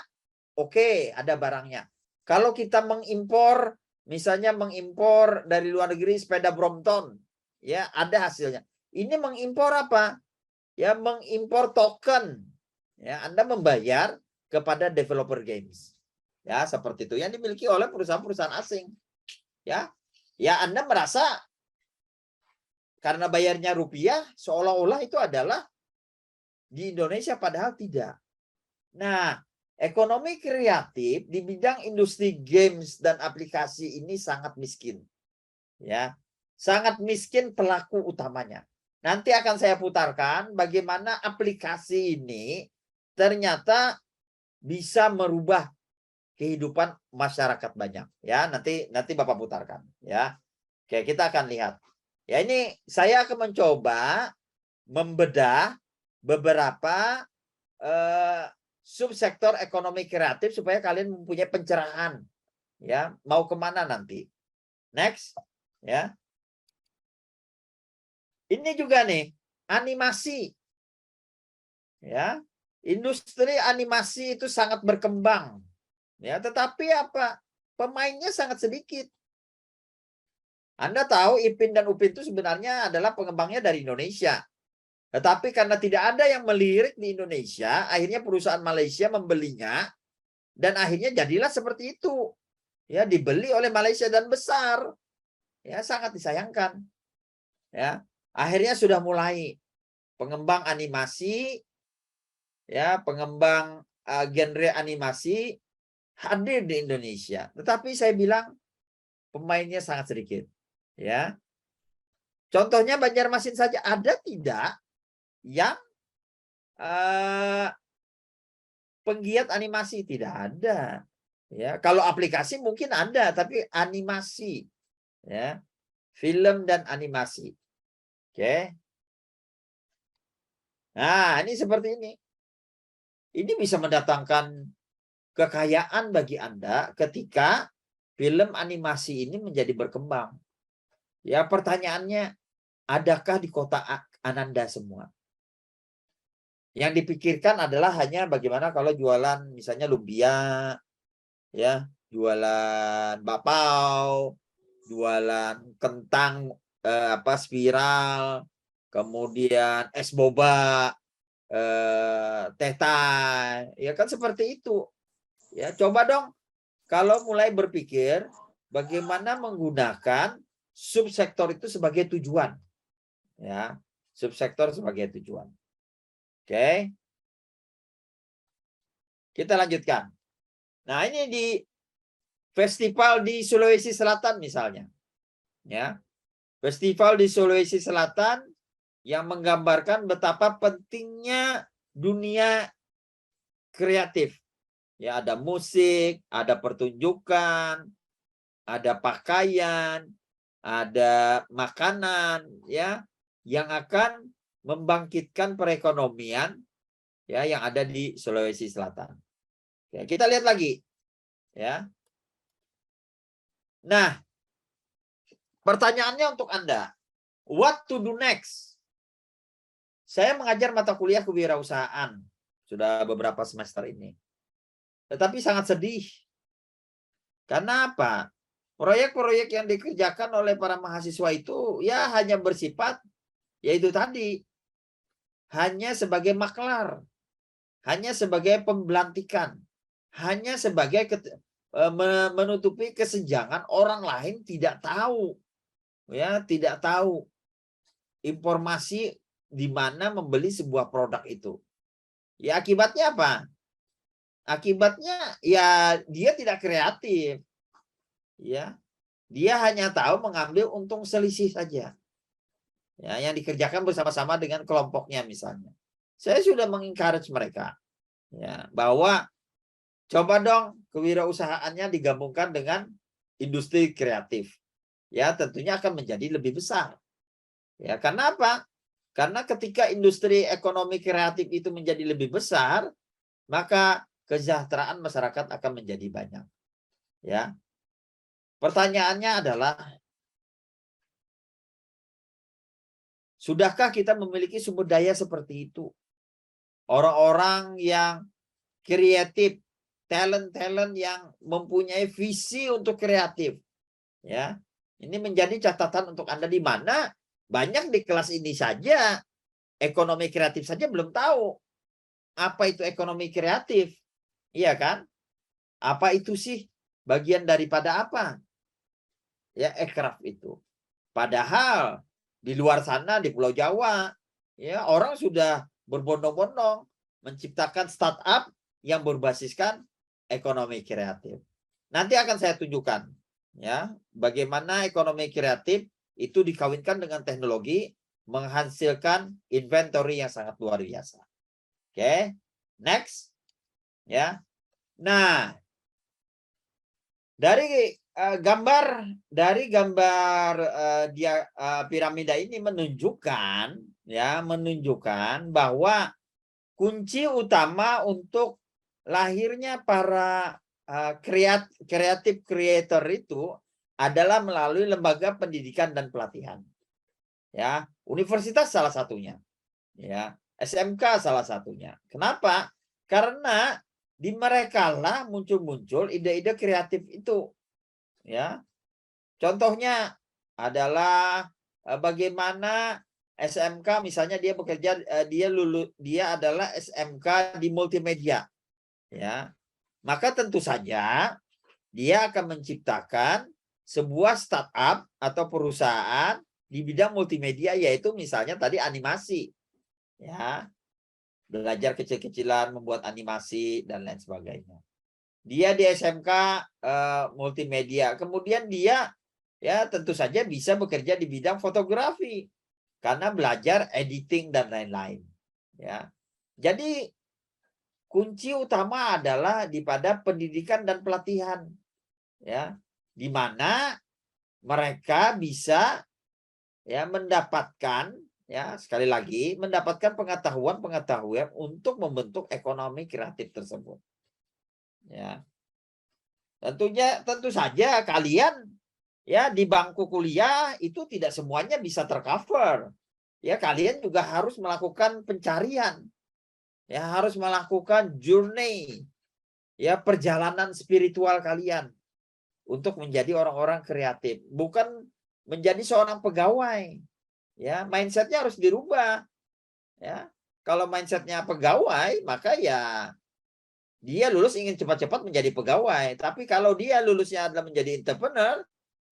oke, ada barangnya. Kalau kita mengimpor, misalnya mengimpor dari luar negeri sepeda Brompton, ya, ada hasilnya. Ini mengimpor apa? Ya, mengimpor token. Ya, Anda membayar kepada developer games. Ya, seperti itu yang dimiliki oleh perusahaan-perusahaan asing. Ya. Ya, Anda merasa karena bayarnya rupiah seolah-olah itu adalah di Indonesia, padahal tidak. Nah, ekonomi kreatif di bidang industri games dan aplikasi ini sangat miskin. Ya. Sangat miskin pelaku utamanya. Nanti akan saya putarkan bagaimana aplikasi ini ternyata bisa merubah kehidupan masyarakat banyak. Ya, nanti Bapak putarkan. Ya, oke, kita akan lihat. Ya, ini saya akan mencoba membedah beberapa subsektor ekonomi kreatif supaya kalian mempunyai pencerahan. Ya, mau kemana nanti? Next, ya. Ini juga nih animasi. Ya, industri animasi itu sangat berkembang. Ya, tetapi apa? Pemainnya sangat sedikit. Anda tahu Ipin dan Upin itu sebenarnya adalah pengembangnya dari Indonesia. Tetapi karena tidak ada yang melirik di Indonesia, akhirnya perusahaan Malaysia membelinya dan akhirnya jadilah seperti itu. Ya, dibeli oleh Malaysia dan besar. Ya, sangat disayangkan. Ya, akhirnya sudah mulai pengembang animasi, ya, pengembang genre animasi hadir di Indonesia, tetapi saya bilang pemainnya sangat sedikit. Ya, contohnya Banjarmasin saja, ada tidak yang penggiat animasi? Tidak ada. Ya, kalau aplikasi mungkin ada, tapi animasi, ya, film dan animasi. Oke. Nah, ini seperti ini. Ini bisa mendatangkan kekayaan bagi Anda ketika film animasi ini menjadi berkembang. Ya, pertanyaannya, adakah di kota Ananda semua? Yang dipikirkan adalah hanya bagaimana kalau jualan misalnya lumpia, ya, jualan bakpao, jualan kentang spiral, kemudian es boba, teh tai, ya kan seperti itu. Ya, coba dong kalau mulai berpikir bagaimana menggunakan subsektor itu sebagai tujuan. Ya, subsektor sebagai tujuan. Oke. Kita lanjutkan. Nah, ini di festival di Sulawesi Selatan misalnya. Ya. Festival di Sulawesi Selatan yang menggambarkan betapa pentingnya dunia kreatif. Ya, ada musik, ada pertunjukan, ada pakaian, ada makanan, ya, yang akan membangkitkan perekonomian, ya, yang ada di Sulawesi Selatan. Ya, kita lihat lagi, ya. Nah, pertanyaannya untuk Anda, what to do next? Saya mengajar mata kuliah kewirausahaan sudah beberapa semester ini. Tetapi sangat sedih. Karena apa? Proyek-proyek yang dikerjakan oleh para mahasiswa itu ya hanya bersifat yaitu tadi hanya sebagai maklar, hanya sebagai pembelantikan, hanya sebagai menutupi kesenjangan orang lain tidak tahu, ya, tidak tahu informasi di mana membeli sebuah produk itu. Ya, akibatnya apa? Akibatnya ya dia tidak kreatif. Ya. Dia hanya tahu mengambil untung selisih saja. Ya, yang dikerjakan bersama-sama dengan kelompoknya misalnya. Saya sudah mengencourage mereka, ya, bahwa coba dong kewirausahaannya digabungkan dengan industri kreatif. Ya, tentunya akan menjadi lebih besar. Ya, karena apa? Karena ketika industri ekonomi kreatif itu menjadi lebih besar, maka kesejahteraan masyarakat akan menjadi banyak. Ya. Pertanyaannya adalah, sudahkah kita memiliki sumber daya seperti itu? Orang-orang yang kreatif, talent-talent yang mempunyai visi untuk kreatif. Ya. Ini menjadi catatan untuk Anda, di mana banyak di kelas ini saja ekonomi kreatif saja belum tahu apa itu ekonomi kreatif. Iya kan? Apa itu sih? Bagian daripada apa? Ya, aircraft itu. Padahal di luar sana di Pulau Jawa, ya, orang sudah berbondong-bondong menciptakan startup yang berbasiskan ekonomi kreatif. Nanti akan saya tunjukkan, ya, bagaimana ekonomi kreatif itu dikawinkan dengan teknologi menghasilkan inventory yang sangat luar biasa. Oke, next, ya. Nah, dari gambar piramida ini menunjukkan, ya, menunjukkan bahwa kunci utama untuk lahirnya para kreatif creator itu adalah melalui lembaga pendidikan dan pelatihan. Ya, universitas salah satunya. Ya, SMK salah satunya. Kenapa? Karena di mereka lah muncul ide-ide kreatif itu. Ya. Contohnya adalah bagaimana SMK misalnya dia bekerja, dia adalah SMK di multimedia. Ya. Maka tentu saja dia akan menciptakan sebuah startup atau perusahaan di bidang multimedia, yaitu misalnya tadi animasi. Ya. Belajar kecil-kecilan membuat animasi dan lain sebagainya. Dia di SMK multimedia, kemudian dia ya tentu saja bisa bekerja di bidang fotografi karena belajar editing dan lain-lain. Ya, jadi kunci utama adalah pada pendidikan dan pelatihan, ya, di mana mereka bisa ya mendapatkan, ya, sekali lagi mendapatkan pengetahuan untuk membentuk ekonomi kreatif tersebut. Ya. Tentu saja kalian ya di bangku kuliah itu tidak semuanya bisa tercover. Ya, kalian juga harus melakukan pencarian. Ya, harus melakukan journey. Ya, perjalanan spiritual kalian untuk menjadi orang-orang kreatif, bukan menjadi seorang pegawai. Ya, mindsetnya harus dirubah. Ya, kalau mindsetnya pegawai, maka ya dia lulus ingin cepat-cepat menjadi pegawai. Tapi kalau dia lulusnya adalah menjadi entrepreneur,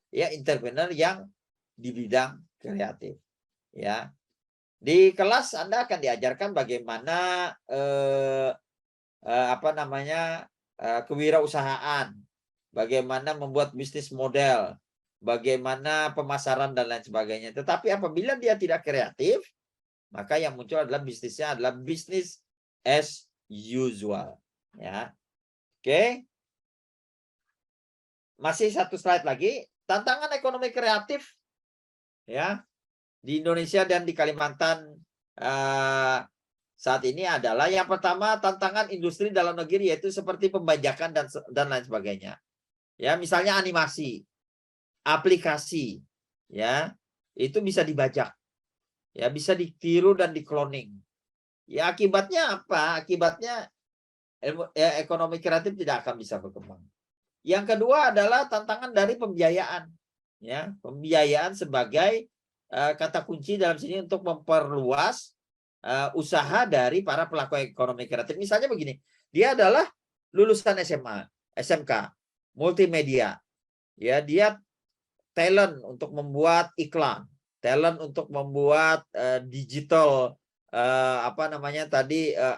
ya entrepreneur yang di bidang kreatif. Ya, di kelas Anda akan diajarkan bagaimana kewirausahaan, bagaimana membuat bisnis model, bagaimana pemasaran dan lain sebagainya. Tetapi apabila dia tidak kreatif, maka yang muncul adalah bisnisnya adalah bisnis as usual. Ya, oke. Masih satu slide lagi. Tantangan ekonomi kreatif, ya, di Indonesia dan di Kalimantan saat ini adalah yang pertama tantangan industri dalam negeri, yaitu seperti pembajakan dan lain sebagainya. Ya, misalnya animasi, aplikasi, ya, itu bisa dibajak, ya, bisa ditiru dan di-cloning. Ya, akibatnya apa? Akibatnya ekonomi kreatif tidak akan bisa berkembang. Yang kedua adalah tantangan dari pembiayaan. Ya, pembiayaan sebagai kata kunci dalam sini untuk memperluas usaha dari para pelaku ekonomi kreatif. Misalnya begini, dia adalah lulusan SMA, SMK, multimedia. Ya, dia talent untuk membuat iklan, talent untuk membuat digital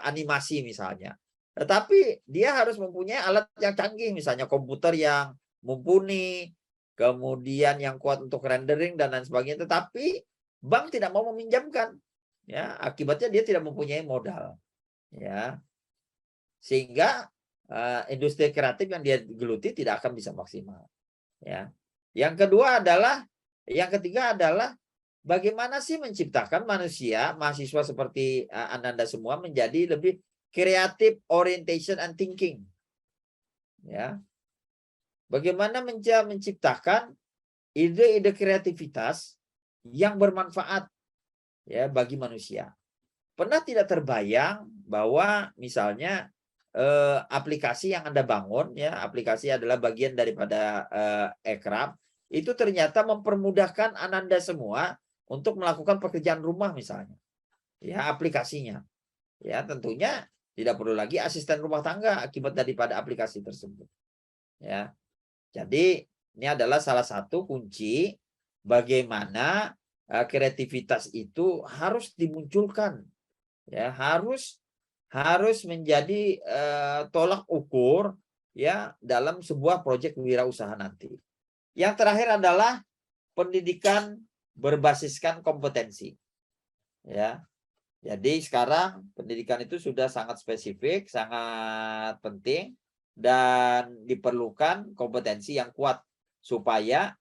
animasi misalnya. Tetapi dia harus mempunyai alat yang canggih, misalnya komputer yang mumpuni, kemudian yang kuat untuk rendering dan lain sebagainya. Tetapi bank tidak mau meminjamkan, ya, akibatnya dia tidak mempunyai modal, ya, sehingga industri kreatif yang dia geluti tidak akan bisa maksimal. Ya, yang ketiga adalah bagaimana sih menciptakan manusia, mahasiswa seperti Ananda semua menjadi lebih creative orientation and thinking. Ya. Bagaimana menciptakan ide-ide kreativitas yang bermanfaat, ya, bagi manusia. Pernah tidak terbayang bahwa misalnya aplikasi yang Anda bangun, ya, aplikasi adalah bagian daripada Ekrab, itu ternyata mempermudahkan Ananda semua untuk melakukan pekerjaan rumah misalnya. Ya, aplikasinya. Ya, tentunya tidak perlu lagi asisten rumah tangga akibat daripada aplikasi tersebut. Ya. Jadi ini adalah salah satu kunci bagaimana kreativitas itu harus dimunculkan. Ya, harus menjadi tolak ukur, ya, dalam sebuah proyek wirausaha nanti. Yang terakhir adalah pendidikan berbasiskan kompetensi. Ya. Jadi sekarang pendidikan itu sudah sangat spesifik, sangat penting, dan diperlukan kompetensi yang kuat supaya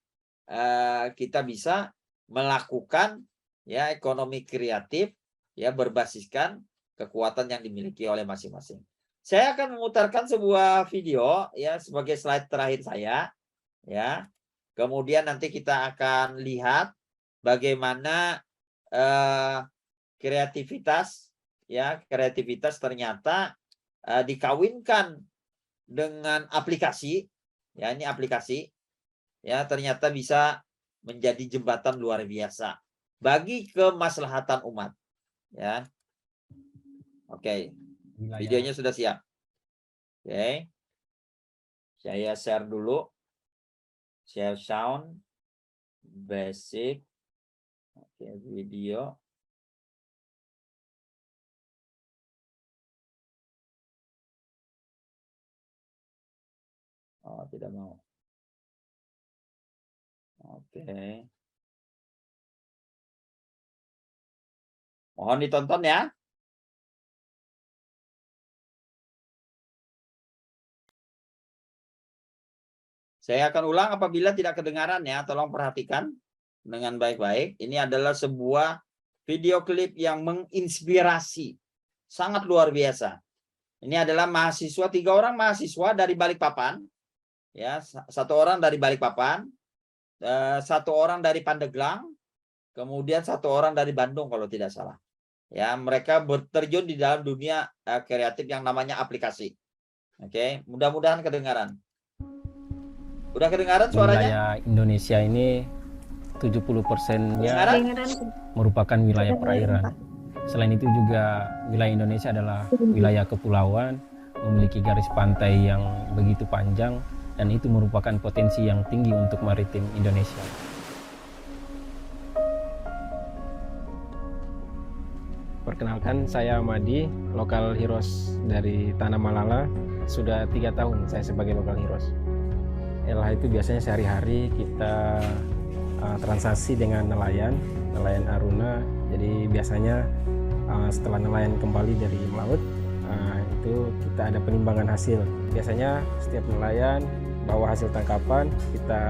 kita bisa melakukan, ya, ekonomi kreatif, ya, berbasiskan kekuatan yang dimiliki oleh masing-masing. Saya akan memutarkan sebuah video, ya, sebagai slide terakhir saya, ya. Kemudian nanti kita akan lihat bagaimana kreativitas, ya, kreativitas ternyata dikawinkan dengan aplikasi, ya, ini aplikasi, ya, ternyata bisa menjadi jembatan luar biasa bagi kemaslahatan umat, ya. Oke, videonya sudah siap. Oke, saya share dulu, share sound, basic, oke, video. Oh, tidak mau. Oke. Mohon ditonton ya. Saya akan ulang apabila tidak kedengaran, ya. Tolong perhatikan dengan baik-baik. Ini adalah sebuah video klip yang menginspirasi. Sangat luar biasa. Ini adalah mahasiswa, 3 orang mahasiswa dari Balikpapan. ya, satu orang dari Balikpapan, satu orang dari Pandeglang, kemudian satu orang dari Bandung kalau tidak salah. Ya, mereka berterjun di dalam dunia kreatif yang namanya aplikasi. Oke, mudah-mudahan kedengaran. Udah kedengaran suaranya? Wilayah Indonesia ini 70%-nya Kedengaran? merupakan wilayah perairan. Selain itu juga wilayah Indonesia adalah wilayah kepulauan, memiliki garis pantai yang begitu panjang, dan itu merupakan potensi yang tinggi untuk maritim Indonesia. Perkenalkan, saya Madi, lokal heroes dari Tanah Malala. Sudah 3 tahun saya sebagai lokal heroes. LH itu biasanya sehari-hari kita transaksi dengan nelayan Aruna. Jadi biasanya setelah nelayan kembali dari melaut, itu kita ada penimbangan hasil. Biasanya setiap nelayan bawa hasil tangkapan, kita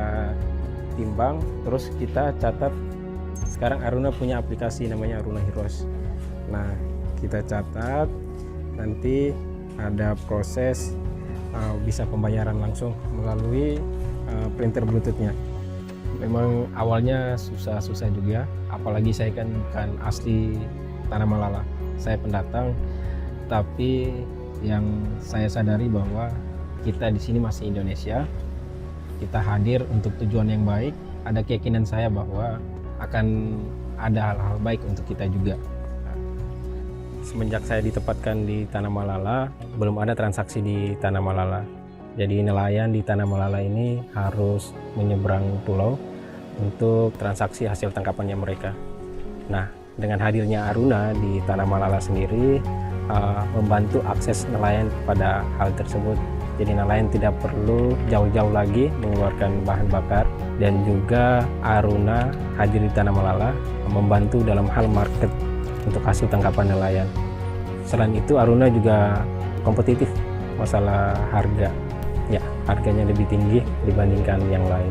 timbang, terus kita catat. Sekarang Aruna punya aplikasi namanya Aruna Heroes. Nah, kita catat, nanti ada proses bisa pembayaran langsung melalui printer Bluetooth-nya. Memang awalnya susah-susah juga, apalagi saya kan bukan asli Tanah Malala, saya pendatang. Tapi yang saya sadari bahwa kita di sini masih Indonesia, kita hadir untuk tujuan yang baik. Ada keyakinan saya bahwa akan ada hal-hal baik untuk kita juga. Semenjak saya ditempatkan di Tanah Malala, belum ada transaksi di Tanah Malala. Jadi nelayan di Tanah Malala ini harus menyeberang pulau untuk transaksi hasil tangkapannya mereka. Nah, dengan hadirnya Aruna di Tanah Malala sendiri membantu akses nelayan pada hal tersebut. Jadi nelayan tidak perlu jauh-jauh lagi mengeluarkan bahan bakar, dan juga Aruna hadir di Tanah Malala membantu dalam hal market untuk hasil tangkapan nelayan. Selain itu Aruna juga kompetitif masalah harga. Ya, harganya lebih tinggi dibandingkan yang lain.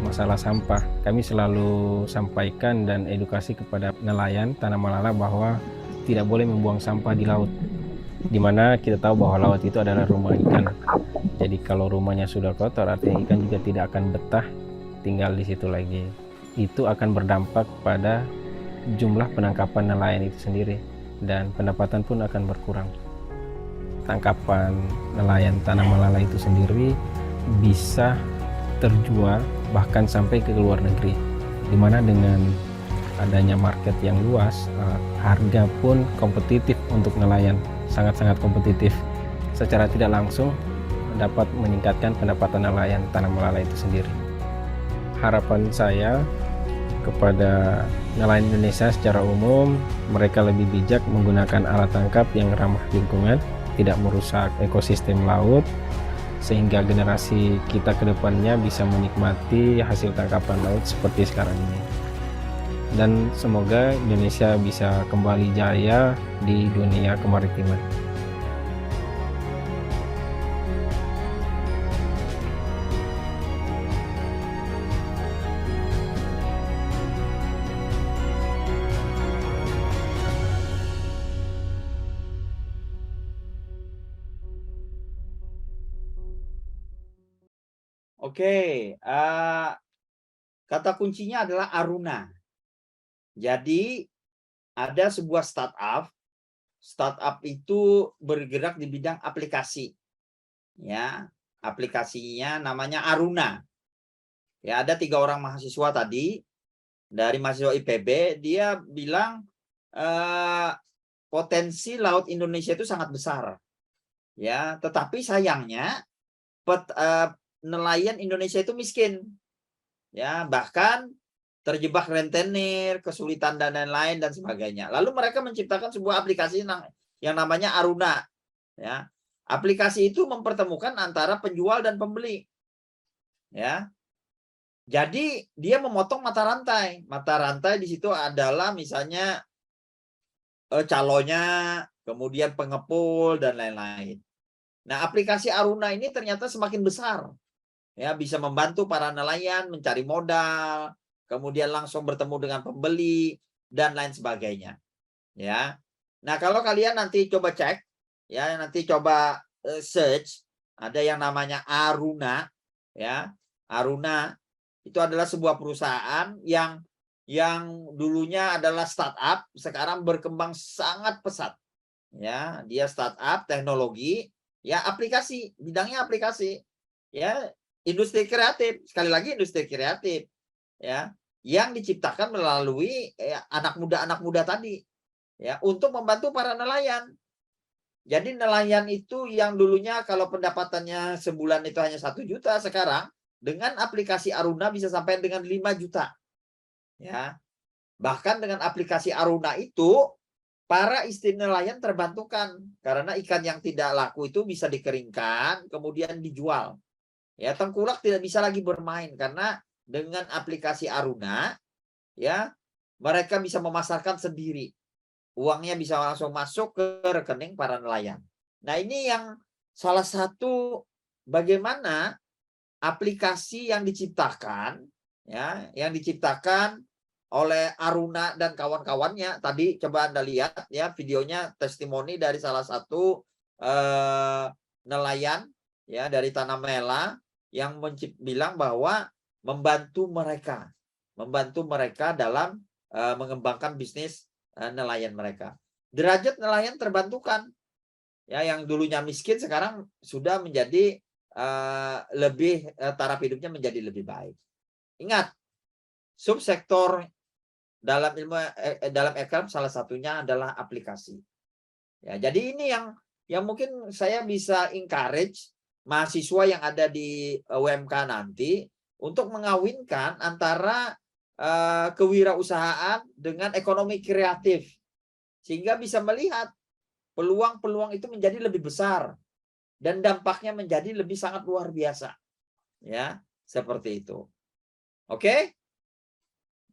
Masalah sampah, kami selalu sampaikan dan edukasi kepada nelayan Tanah Malala bahwa tidak boleh membuang sampah di laut. Dimana kita tahu bahwa laut itu adalah rumah ikan. Jadi kalau rumahnya sudah kotor, artinya ikan juga tidak akan betah tinggal di situ lagi. Itu akan berdampak pada jumlah penangkapan nelayan itu sendiri, dan pendapatan pun akan berkurang. Tangkapan nelayan Tanah Malala itu sendiri bisa terjual bahkan sampai ke luar negeri, dimana dengan adanya market yang luas, harga pun kompetitif untuk nelayan, sangat-sangat kompetitif. Secara tidak langsung dapat meningkatkan pendapatan nelayan Tanah Malala itu sendiri. Harapan saya kepada nelayan Indonesia secara umum, mereka lebih bijak menggunakan alat tangkap yang ramah lingkungan, tidak merusak ekosistem laut, sehingga generasi kita ke depannya bisa menikmati hasil tangkapan laut seperti sekarang ini. Dan semoga Indonesia bisa kembali jaya di dunia kemaritiman. Oke, kata kuncinya adalah Aruna. Jadi ada sebuah startup itu bergerak di bidang aplikasi. Ya, aplikasinya namanya Aruna. Ya, ada 3 orang mahasiswa tadi dari mahasiswa IPB, dia bilang potensi laut Indonesia itu sangat besar. Ya, tetapi sayangnya nelayan Indonesia itu miskin, ya, bahkan terjebak rentenir, kesulitan dan lain-lain dan sebagainya. Lalu mereka menciptakan sebuah aplikasi yang namanya Aruna, ya. Aplikasi itu mempertemukan antara penjual dan pembeli, ya. Jadi dia memotong mata rantai. Mata rantai di situ adalah misalnya calonya, kemudian pengepul dan lain-lain. Nah, aplikasi Aruna ini ternyata semakin besar. Ya, bisa membantu para nelayan mencari modal, kemudian langsung bertemu dengan pembeli dan lain sebagainya. Ya. Nah, kalau kalian nanti coba cek, ya, nanti coba search ada yang namanya Aruna, ya. Aruna itu adalah sebuah perusahaan yang dulunya adalah startup, sekarang berkembang sangat pesat. Ya, dia startup teknologi, ya aplikasi, bidangnya aplikasi. Ya, industri kreatif, sekali lagi industri kreatif, ya, yang diciptakan melalui anak muda tadi, ya, untuk membantu para nelayan. Jadi nelayan itu yang dulunya kalau pendapatannya sebulan itu hanya 1 juta, sekarang dengan aplikasi Aruna bisa sampai dengan 5 juta. Ya. Bahkan dengan aplikasi Aruna itu para istri nelayan terbantukan karena ikan yang tidak laku itu bisa dikeringkan kemudian dijual. Ya, tengkulak tidak bisa lagi bermain karena dengan aplikasi Aruna, ya, mereka bisa memasarkan sendiri. Uangnya bisa langsung masuk ke rekening para nelayan. Nah, ini yang salah satu bagaimana aplikasi yang diciptakan, ya, yang diciptakan oleh Aruna dan kawan-kawannya. Tadi coba Anda lihat ya videonya, testimoni dari salah satu nelayan ya dari Tanah Mela yang bilang bahwa membantu mereka dalam mengembangkan bisnis nelayan mereka. Derajat nelayan terbantukan. Ya, yang dulunya miskin sekarang sudah menjadi lebih taraf hidupnya menjadi lebih baik. Ingat, subsektor dalam ilmu dalam aircraft salah satunya adalah aplikasi. Ya, jadi ini yang mungkin saya bisa encourage mahasiswa yang ada di UMK nanti untuk mengawinkan antara kewirausahaan dengan ekonomi kreatif sehingga bisa melihat peluang-peluang itu menjadi lebih besar dan dampaknya menjadi lebih sangat luar biasa. Ya, seperti itu. Oke?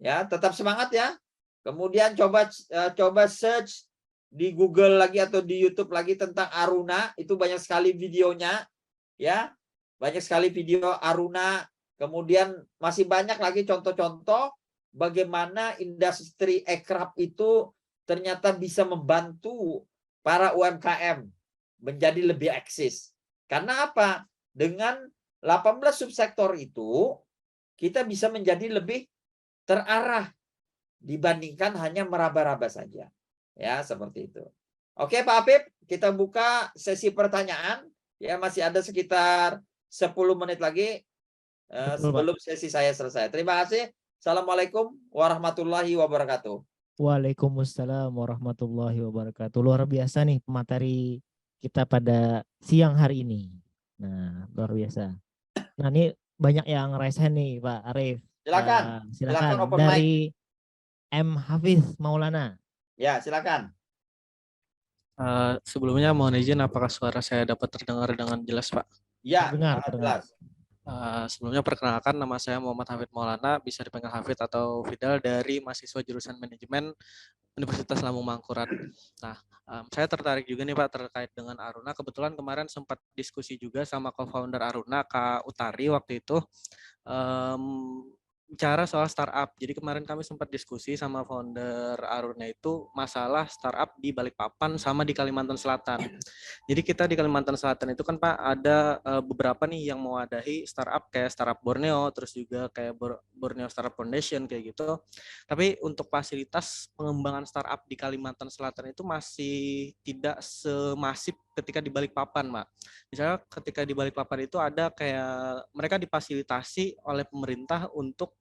Ya, tetap semangat ya. Kemudian coba search di Google lagi atau di YouTube lagi tentang Aruna, itu banyak sekali videonya, ya. Banyak sekali video Aruna. Kemudian masih banyak lagi contoh-contoh bagaimana industri aircraft itu ternyata bisa membantu para UMKM menjadi lebih eksis. Karena apa? Dengan 18 subsektor itu, kita bisa menjadi lebih terarah dibandingkan hanya meraba-raba saja. Ya, seperti itu. Oke, Pak Apip, kita buka sesi pertanyaan. Ya, masih ada sekitar 10 menit lagi sebelum sesi saya selesai. Terima kasih. Assalamualaikum warahmatullahi wabarakatuh. Waalaikumsalam warahmatullahi wabarakatuh. Luar biasa nih materi kita pada siang hari ini. Nah, luar biasa. Nah, ini banyak yang raise hand nih, Pak Arif. Silakan. Silakan open dari M. Hafiz Maulana. Ya, silakan. Sebelumnya mohon izin, apakah suara saya dapat terdengar dengan jelas, Pak? Ya, Terdengar. jelas. Sebelumnya perkenalkan, nama saya Muhammad Hafid Maulana, bisa dipanggil Hafid atau Fidal, dari mahasiswa jurusan manajemen Universitas Lambung Mangkurat. Nah, saya tertarik juga nih Pak terkait dengan Aruna. Kebetulan kemarin sempat diskusi juga sama co-founder Aruna, Kak Utari waktu itu. Bicara soal startup. Jadi kemarin kami sempat diskusi sama founder Aruna itu masalah startup di Balikpapan sama di Kalimantan Selatan. Jadi kita di Kalimantan Selatan itu kan Pak ada beberapa nih yang mewadahi startup kayak Startup Borneo, terus juga kayak Borneo Startup Foundation kayak gitu. Tapi untuk fasilitas pengembangan startup di Kalimantan Selatan itu masih tidak semasif ketika di Balikpapan, Mak. Misalnya ketika di Balikpapan itu ada kayak mereka difasilitasi oleh pemerintah untuk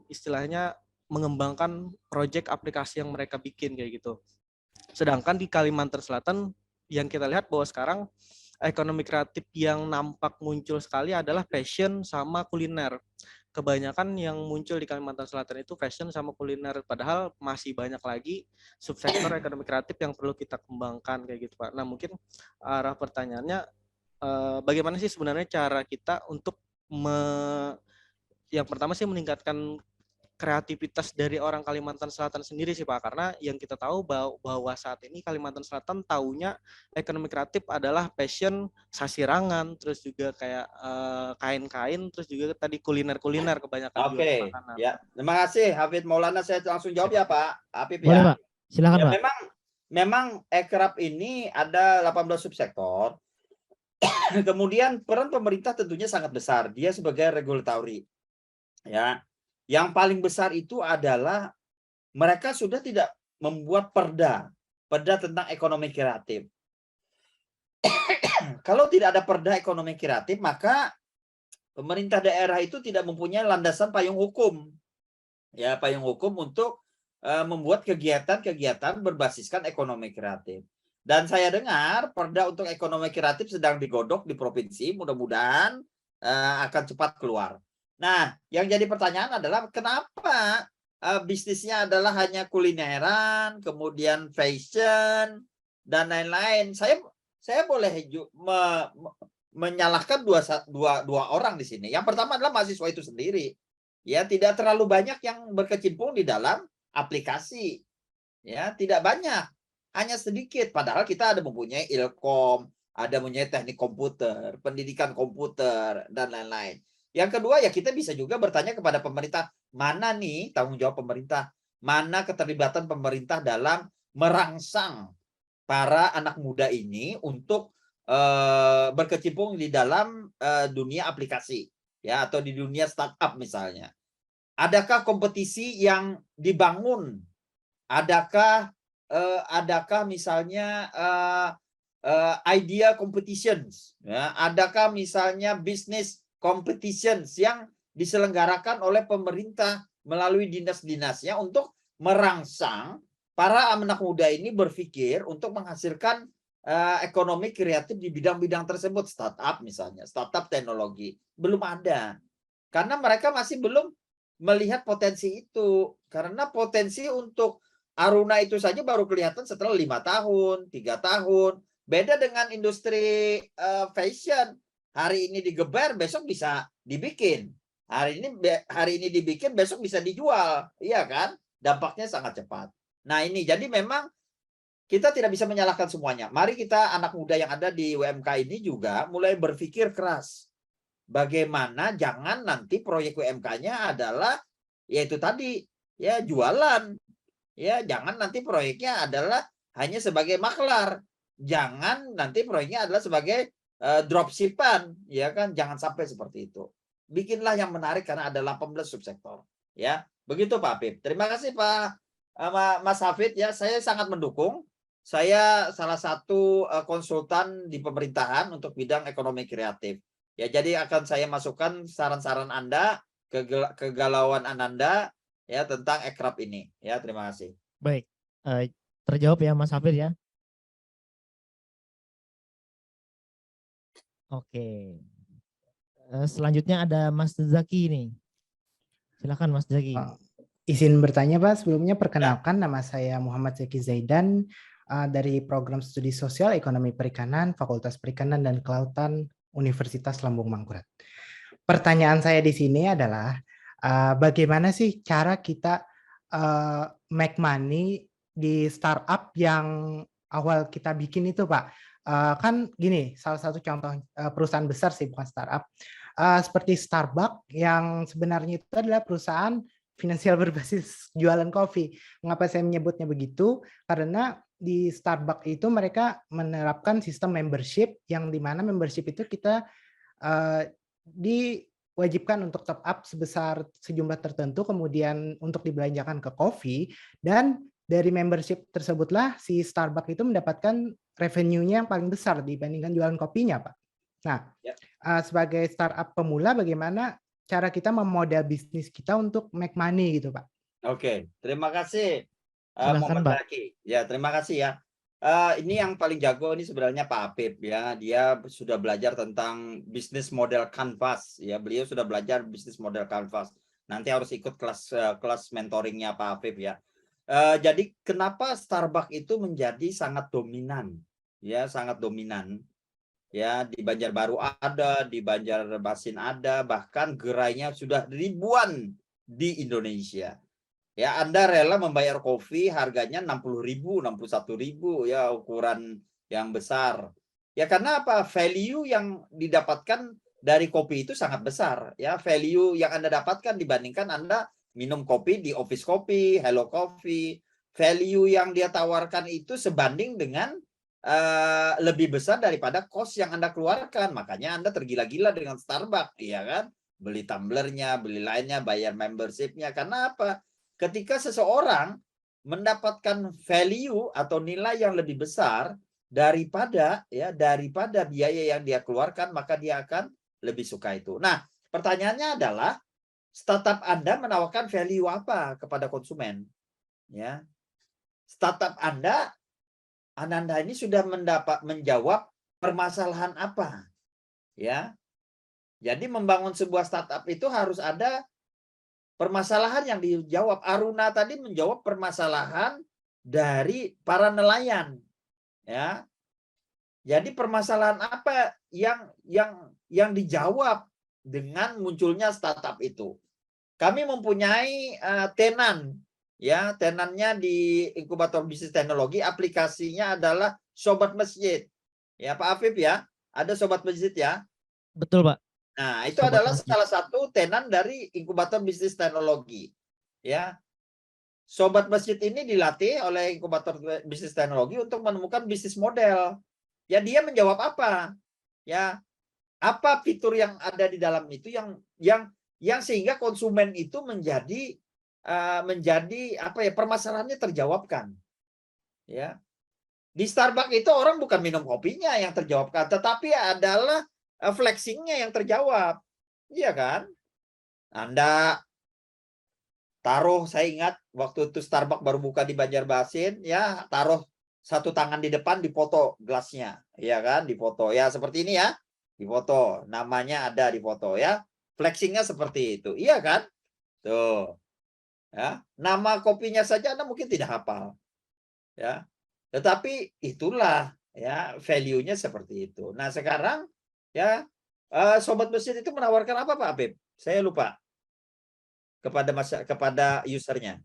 istilahnya mengembangkan proyek aplikasi yang mereka bikin kayak gitu. Sedangkan di Kalimantan Selatan yang kita lihat bahwa sekarang ekonomi kreatif yang nampak muncul sekali adalah fashion sama kuliner. Kebanyakan yang muncul di Kalimantan Selatan itu fashion sama kuliner, padahal masih banyak lagi subsektor ekonomi kreatif yang perlu kita kembangkan kayak gitu Pak. Nah mungkin arah pertanyaannya bagaimana sih sebenarnya cara kita untuk yang pertama sih meningkatkan kreativitas dari orang Kalimantan Selatan sendiri sih Pak, karena yang kita tahu bahwa saat ini Kalimantan Selatan taunya ekonomi kreatif adalah fashion, sasirangan, terus juga kayak kain-kain, terus juga tadi kuliner-kuliner kebanyakan. Oke, ya. Terima kasih Hafid Maulana, saya langsung jawab ya Pak Apip ya. Boleh Pak, silakan Ya, Pak. memang aircraft ini ada 18 subsektor. Kemudian peran pemerintah tentunya sangat besar. Dia sebagai regulatory. Ya. Yang paling besar itu adalah mereka sudah tidak membuat perda tentang ekonomi kreatif. Kalau tidak ada perda ekonomi kreatif, maka pemerintah daerah itu tidak mempunyai landasan payung hukum. Ya, payung hukum untuk membuat kegiatan-kegiatan berbasiskan ekonomi kreatif. Dan saya dengar perda untuk ekonomi kreatif sedang digodok di provinsi, mudah-mudahan akan cepat keluar. Nah, yang jadi pertanyaan adalah kenapa bisnisnya adalah hanya kulineran, kemudian fashion, dan lain-lain. Saya boleh menyalahkan dua orang di sini. Yang pertama adalah mahasiswa itu sendiri. Ya, tidak terlalu banyak yang berkecimpung di dalam aplikasi. Ya, tidak banyak. Hanya sedikit. Padahal kita ada mempunyai Ilkom, ada mempunyai teknik komputer, pendidikan komputer, dan lain-lain. Yang kedua, ya kita bisa juga bertanya kepada pemerintah, mana nih tanggung jawab pemerintah? Mana keterlibatan pemerintah dalam merangsang para anak muda ini untuk berkecimpung di dalam dunia aplikasi, ya, atau di dunia startup misalnya. Adakah kompetisi yang dibangun? Adakah misalnya idea competitions? Ya? Adakah misalnya business competitions yang diselenggarakan oleh pemerintah melalui dinas-dinasnya untuk merangsang para anak muda ini berpikir untuk menghasilkan ekonomi kreatif di bidang-bidang tersebut, startup misalnya, startup teknologi, belum ada. Karena mereka masih belum melihat potensi itu. Karena potensi untuk Aruna itu saja baru kelihatan setelah 5 tahun, 3 tahun. Beda dengan industri fashion. Hari ini digeber, besok bisa dibikin. Hari ini dibikin, besok bisa dijual. Iya kan? Dampaknya sangat cepat. Nah ini, jadi memang kita tidak bisa menyalahkan semuanya. Mari kita anak muda yang ada di UMK ini juga mulai berpikir keras. Bagaimana jangan nanti proyek UMK-nya adalah yaitu tadi ya jualan. Ya, jangan nanti proyeknya adalah hanya sebagai maklar. Jangan nanti proyeknya adalah sebagai dropshipan, ya kan? Jangan sampai seperti itu. Bikinlah yang menarik karena ada 18 subsektor, ya. Begitu Pak Apip. Terima kasih Pak Mas Hafid ya. Saya sangat mendukung. Saya salah satu konsultan di pemerintahan untuk bidang ekonomi kreatif. Ya, jadi akan saya masukkan saran-saran Anda, kegalauan Anda ya tentang ekrab ini. Ya, terima kasih. Baik, terjawab ya Mas Hafid ya. Oke. Selanjutnya ada Mas Zaki nih. Silakan Mas Zaki. Izin bertanya Pak, sebelumnya perkenalkan nama saya Muhammad Zaki Zaidan dari Program Studi Sosial Ekonomi Perikanan, Fakultas Perikanan dan Kelautan Universitas Lambung Mangkurat. Pertanyaan saya di sini adalah bagaimana sih cara kita make money di startup yang awal kita bikin itu Pak? Kan gini, salah satu contoh perusahaan besar sih, bukan startup, seperti Starbucks yang sebenarnya itu adalah perusahaan finansial berbasis jualan kopi. Mengapa saya menyebutnya begitu? Karena di Starbucks itu mereka menerapkan sistem membership yang dimana membership itu kita diwajibkan untuk top up sebesar sejumlah tertentu, kemudian untuk dibelanjakan ke kopi, dan dari membership tersebutlah si Starbucks itu mendapatkan revenue-nya yang paling besar dibandingkan jualan kopinya, Pak. Nah, sebagai startup pemula, bagaimana cara kita memodal bisnis kita untuk make money gitu, Pak? Oke, terima kasih Silakan, Muhammad Pak. Zaki. Ya, terima kasih ya. Ini yang paling jago ini sebenarnya Pak Apip ya. Dia sudah belajar tentang bisnis model canvas ya. Beliau sudah belajar bisnis model canvas. Nanti harus ikut kelas mentoringnya Pak Apip ya. Jadi kenapa Starbucks itu menjadi sangat dominan ya, sangat dominan ya, di Banjarbaru ada, di Banjarmasin ada, bahkan gerainya sudah ribuan di Indonesia. Ya, Anda rela membayar kopi harganya 60.000, 61.000 ya, ukuran yang besar. Ya karena apa? Value yang didapatkan dari kopi itu sangat besar ya. Value yang Anda dapatkan dibandingkan Anda minum kopi di Office Kopi, Hello Coffee. Value yang dia tawarkan itu sebanding dengan lebih besar daripada cost yang Anda keluarkan. Makanya Anda tergila-gila dengan Starbucks, ya kan? Beli tumblernya, beli lainnya, bayar membershipnya. Karena apa? Ketika seseorang mendapatkan value atau nilai yang lebih besar daripada biaya yang dia keluarkan, maka dia akan lebih suka itu. Nah, pertanyaannya adalah startup Anda menawarkan value apa kepada konsumen? Ya, startup Ananda ini sudah menjawab permasalahan apa? Ya, jadi membangun sebuah startup itu harus ada permasalahan yang dijawab. Aruna tadi menjawab permasalahan dari para nelayan. Ya, jadi permasalahan apa yang dijawab dengan munculnya startup itu? Kami mempunyai tenan. Ya, tenannya di inkubator bisnis teknologi, aplikasinya adalah Sobat Masjid. Ya, Pak Afif ya, ada Sobat Masjid ya. Betul, Pak. Nah, itu Sobat adalah Masjid. salah satu tenan dari inkubator bisnis teknologi. Ya. Sobat Masjid ini dilatih oleh inkubator bisnis teknologi untuk menemukan bisnis model. Ya, dia menjawab apa? Ya, apa fitur yang ada di dalam itu yang sehingga konsumen itu menjadi apa ya, permasalahannya terjawabkan. Ya, di Starbucks itu orang bukan minum kopinya yang terjawabkan, tetapi adalah flexingnya yang terjawab. Iya kan? Anda taruh, saya ingat waktu itu Starbucks baru buka di Banjarmasin, ya, taruh satu tangan di depan, dipoto gelasnya, ya kan, dipoto ya seperti ini ya, dipoto, namanya ada di foto ya, flexingnya seperti itu, iya kan? Tuh. Ya, nama kopinya saja Anda mungkin tidak hafal. Ya. Tetapi itulah ya value-nya seperti itu. Nah, sekarang ya Sobat Masjid itu menawarkan apa Pak Habib? Saya lupa. Kepada usernya.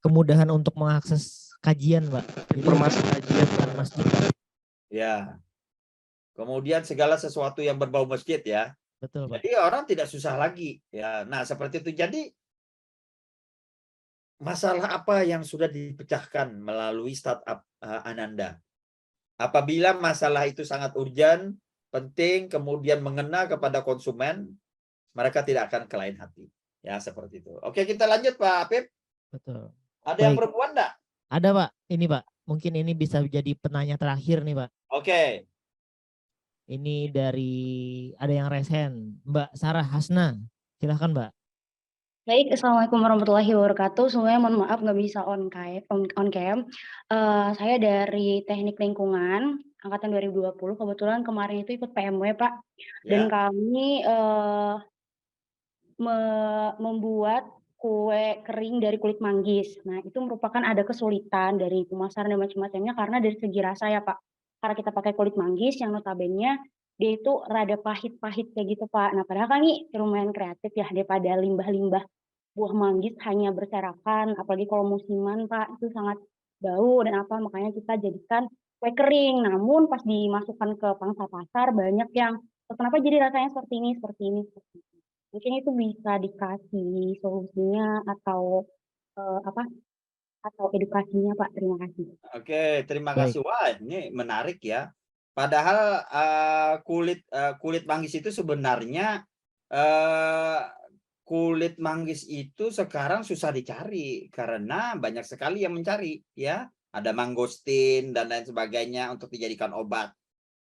Kemudahan untuk mengakses kajian, Pak. Informasi kajian masjid. Ya. Kemudian segala sesuatu yang berbau masjid ya. Betul, Pak. Jadi orang tidak susah lagi ya. Nah, seperti itu. Jadi masalah apa yang sudah dipecahkan melalui startup Ananda? Apabila masalah itu sangat urgent, penting, kemudian mengena kepada konsumen, mereka tidak akan ke lain hati. Ya, seperti itu. Oke, kita lanjut Pak Apip. Betul. Ada yang perempuan enggak? Ada Pak. Ini Pak. Mungkin ini bisa jadi penanya terakhir nih Pak. Oke. Ini dari, ada yang resen. Mbak Sarah Hasna. Silahkan Mbak. Baik, Assalamualaikum warahmatullahi wabarakatuh. Semuanya mohon maaf nggak bisa on cam. Saya dari Teknik Lingkungan angkatan 2020. Kebetulan kemarin itu ikut PMW Pak. Dan kami membuat kue kering dari kulit manggis. Nah, itu merupakan ada kesulitan dari pemasaran dan macam-macamnya karena dari segi rasa ya Pak. Karena kita pakai kulit manggis yang notabene dia itu rada pahit-pahit kayak gitu Pak. Nah, padahal kan ini lumayan kreatif ya daripada limbah-limbah buah manggis hanya berserakan, apalagi kalau musiman Pak itu sangat bau dan apa, makanya kita jadikan kue kering. Namun pas dimasukkan ke pangsa pasar banyak yang kenapa jadi rasanya seperti ini, seperti ini. Mungkin itu bisa dikasih solusinya atau atau edukasinya Pak. Terima kasih. Oke, terima kasih. Wah, ini menarik ya. Padahal kulit manggis itu sebenarnya kulit manggis itu sekarang susah dicari karena banyak sekali yang mencari ya. Ada mangostin dan lain sebagainya untuk dijadikan obat.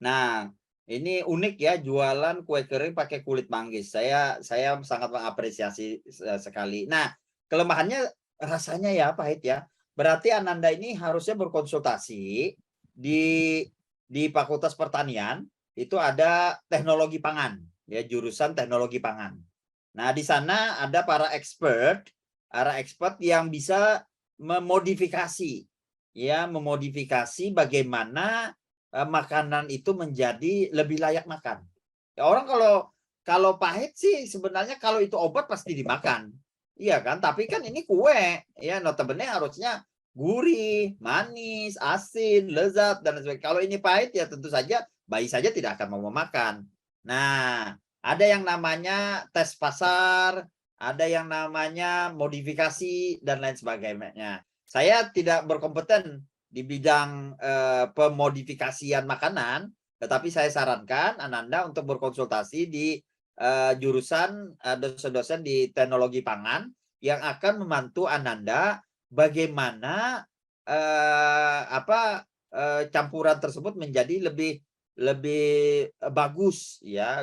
Nah, ini unik ya jualan kue kering pakai kulit manggis. Saya sangat mengapresiasi sekali. Nah, kelemahannya rasanya ya pahit ya. Berarti Ananda ini harusnya berkonsultasi di Fakultas Pertanian, itu ada teknologi pangan, ya jurusan teknologi pangan. Nah, di sana ada para expert yang bisa memodifikasi bagaimana makanan itu menjadi lebih layak makan. Ya, orang kalau pahit sih sebenarnya kalau itu obat pasti dimakan. Iya kan? Tapi kan ini kue, ya notabene harusnya gurih, manis, asin, lezat dan sebagainya. Kalau ini pahit ya tentu saja bayi saja tidak akan mau memakan. Nah, ada yang namanya tes pasar, ada yang namanya modifikasi dan lain sebagainya. Saya tidak berkompeten di bidang pemodifikasian makanan, tetapi saya sarankan Ananda untuk berkonsultasi di jurusan dosen-dosen di teknologi pangan yang akan membantu Ananda bagaimana campuran tersebut menjadi lebih bagus ya,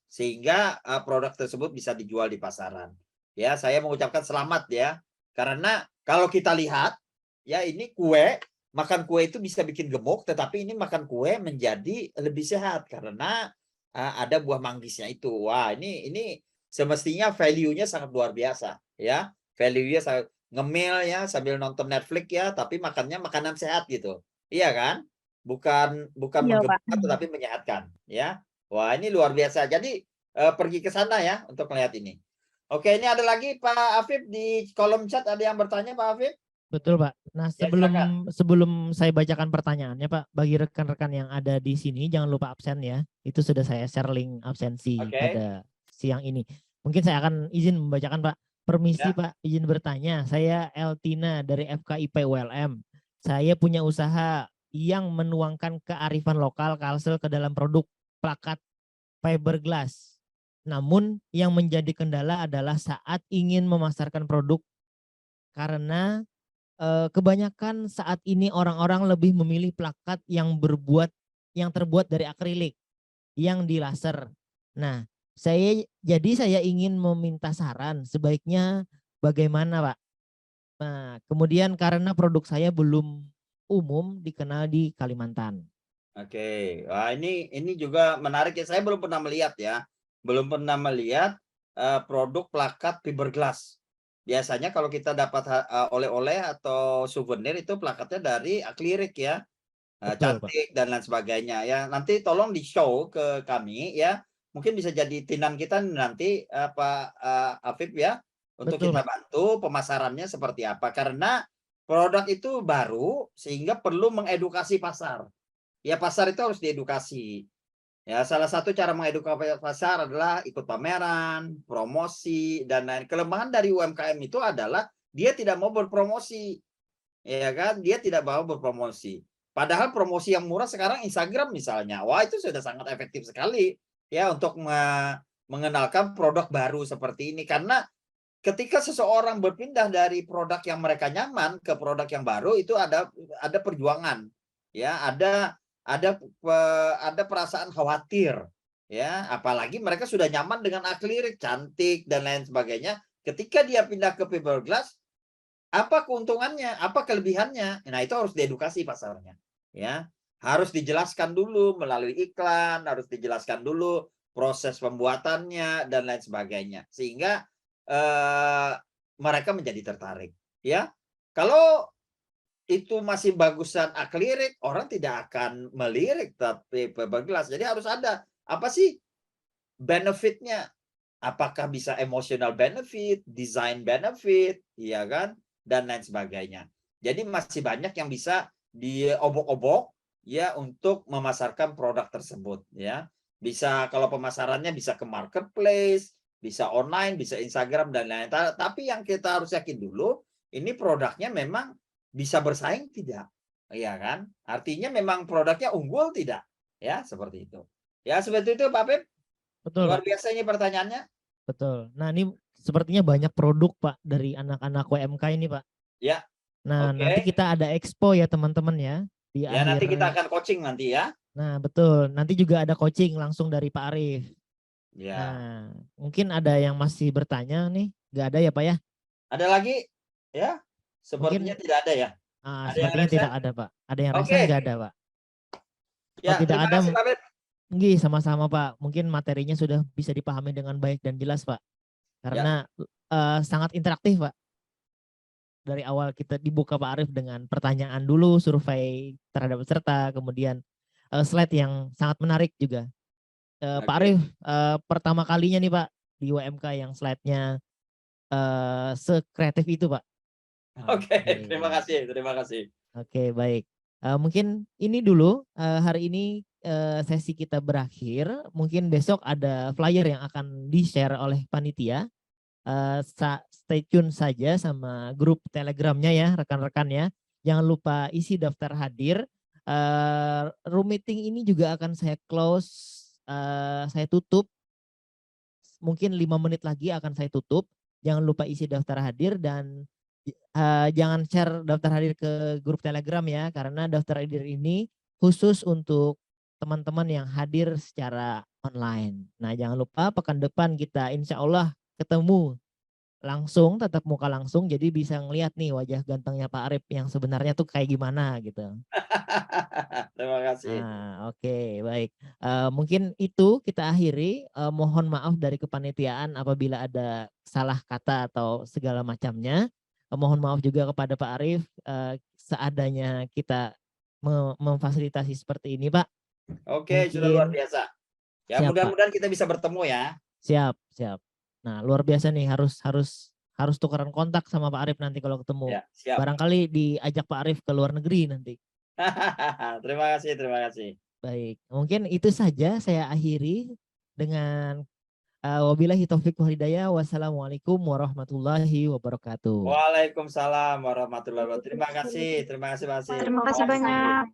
sehingga produk tersebut bisa dijual di pasaran. Ya, saya mengucapkan selamat ya, karena kalau kita lihat ya, ini makan kue itu bisa bikin gemuk, tetapi ini makan kue menjadi lebih sehat karena ada buah manggisnya itu. Wah, ini semestinya value-nya sangat luar biasa ya. Value-nya sangat ngemil ya sambil nonton Netflix ya, tapi makannya makanan sehat gitu. Iya kan? Bukan Iya, Pak. menggemukkan tetapi menyehatkan ya. Wah, ini luar biasa. Jadi pergi ke sana ya untuk melihat ini. Oke, ini ada lagi Pak Afif di kolom chat, ada yang bertanya Pak Afif? Betul Pak. Nah Ya, silakan. sebelum saya bacakan pertanyaannya Pak, bagi rekan-rekan yang ada di sini jangan lupa absen ya. Itu sudah saya share link absensi Oke. pada siang ini. Mungkin saya akan izin membacakan Pak. Permisi Ya. Pak, izin bertanya. Saya Eltina dari FKIP ULM. Saya punya usaha yang menuangkan kearifan lokal Kalsel ke dalam produk plakat fiberglass. Namun yang menjadi kendala adalah saat ingin memasarkan produk karena kebanyakan saat ini orang-orang lebih memilih plakat yang terbuat dari akrilik yang dilaser. Nah, saya ingin meminta saran sebaiknya bagaimana, Pak? Nah, kemudian karena produk saya belum umum dikenal di Kalimantan. Oke, wah ini juga menarik ya. Saya belum pernah melihat ya, produk plakat fiberglass. Biasanya kalau kita dapat oleh-oleh atau souvenir itu plakatnya dari akrilik ya, Betul, Pak. cantik dan lain sebagainya. Ya nanti tolong di show ke kami ya. Mungkin bisa jadi tinan kita nanti Pak Afif ya, untuk Betul, kita Pak. bantu pemasarannya seperti apa. Karena produk itu baru sehingga perlu mengedukasi pasar. Ya pasar itu harus diedukasi. Ya salah satu cara mengedukasi pasar adalah ikut pameran, promosi dan lain. Kelemahan dari UMKM itu adalah dia tidak mau berpromosi. Ya kan? Dia tidak mau berpromosi. Padahal promosi yang murah sekarang Instagram misalnya. Wah, itu sudah sangat efektif sekali ya untuk mengenalkan produk baru seperti ini, karena ketika seseorang berpindah dari produk yang mereka nyaman ke produk yang baru itu ada perjuangan. Ya, ada perasaan khawatir ya, apalagi mereka sudah nyaman dengan akrilik cantik dan lain sebagainya. Ketika dia pindah ke fiberglass, apa keuntungannya, apa kelebihannya? Nah, itu harus diedukasi pasarnya ya, harus dijelaskan dulu melalui iklan, harus dijelaskan dulu proses pembuatannya dan lain sebagainya, sehingga mereka menjadi tertarik ya. Kalau itu masih bagusan akrilik, orang tidak akan melirik tapi fiberglass. Jadi harus ada apa sih benefitnya? Apakah bisa emotional benefit, design benefit, ya kan, dan lain sebagainya. Jadi masih banyak yang bisa diobok-obok ya untuk memasarkan produk tersebut ya. Bisa kalau pemasarannya bisa ke marketplace, bisa online, bisa Instagram dan lain-lain. Tapi yang kita harus yakin dulu, ini produknya memang bisa bersaing tidak, iya kan? Artinya memang produknya unggul tidak, ya seperti itu. Ya seperti itu Pak Pep. Betul, Luar Pak. biasa ini pertanyaannya. Betul. Nah, ini sepertinya banyak produk Pak dari anak-anak UMK ini Pak. Ya. Nah, Oke. nanti kita ada expo ya teman-teman ya di Ya akhir. nanti kita akan coaching nanti ya. Nah, betul. Nanti juga ada coaching langsung dari Pak Arif. Ya. Nah, mungkin ada yang masih bertanya nih. Nggak ada ya Pak ya? Ada lagi? Ya. Sepertinya tidak ada ya. Ada yang Sepertinya resen? tidak ada Pak. Ada yang Oke. resen nggak ada Pak. Ya, Oh, tidak terima ada. kasih Pak Pep. Nggih, sama-sama Pak. Mungkin materinya sudah bisa dipahami dengan baik dan jelas Pak. Karena sangat interaktif Pak. Dari awal kita dibuka Pak Arif dengan pertanyaan dulu, survei terhadap peserta, kemudian slide yang sangat menarik juga. Pak Arif, pertama kalinya nih Pak di UMK yang slide-nya sekreatif itu Pak. Oke, terima kasih. Oke, baik. Mungkin ini dulu hari ini sesi kita berakhir. Mungkin besok ada flyer yang akan di-share oleh panitia. Stay tune saja sama grup Telegramnya ya rekan-rekan ya. jangan lupa isi daftar hadir. Room meeting ini juga akan saya close, saya tutup. Mungkin 5 menit lagi akan saya tutup. Jangan lupa isi daftar hadir dan jangan share daftar hadir ke grup Telegram ya, karena daftar hadir ini khusus untuk teman-teman yang hadir secara online. Nah, jangan lupa pekan depan kita insya Allah ketemu langsung, tatap muka langsung, jadi bisa ngelihat nih wajah gantengnya Pak Arif yang sebenarnya tuh kayak gimana gitu. Terima kasih. Nah, oke, baik. Mungkin itu kita akhiri. Mohon maaf dari kepanitiaan apabila ada salah kata atau segala macamnya. Mohon maaf juga kepada Pak Arif, seadanya kita memfasilitasi seperti ini, Pak. Oke, sudah luar biasa. Ya, Siap, Pak. mudah-mudahan kita bisa bertemu ya. Siap, siap. Nah, luar biasa nih, harus tukeran kontak sama Pak Arif nanti kalau ketemu. Ya, siap. Barangkali diajak Pak Arif ke luar negeri nanti. Terima kasih, terima kasih. Baik, mungkin itu saja saya akhiri dengan wabillahi taufiq wal hidayah. Wassalamualaikum warahmatullahi wabarakatuh. Waalaikumsalam warahmatullahi wabarakatuh. Terima kasih, Mas. Terima kasih banyak.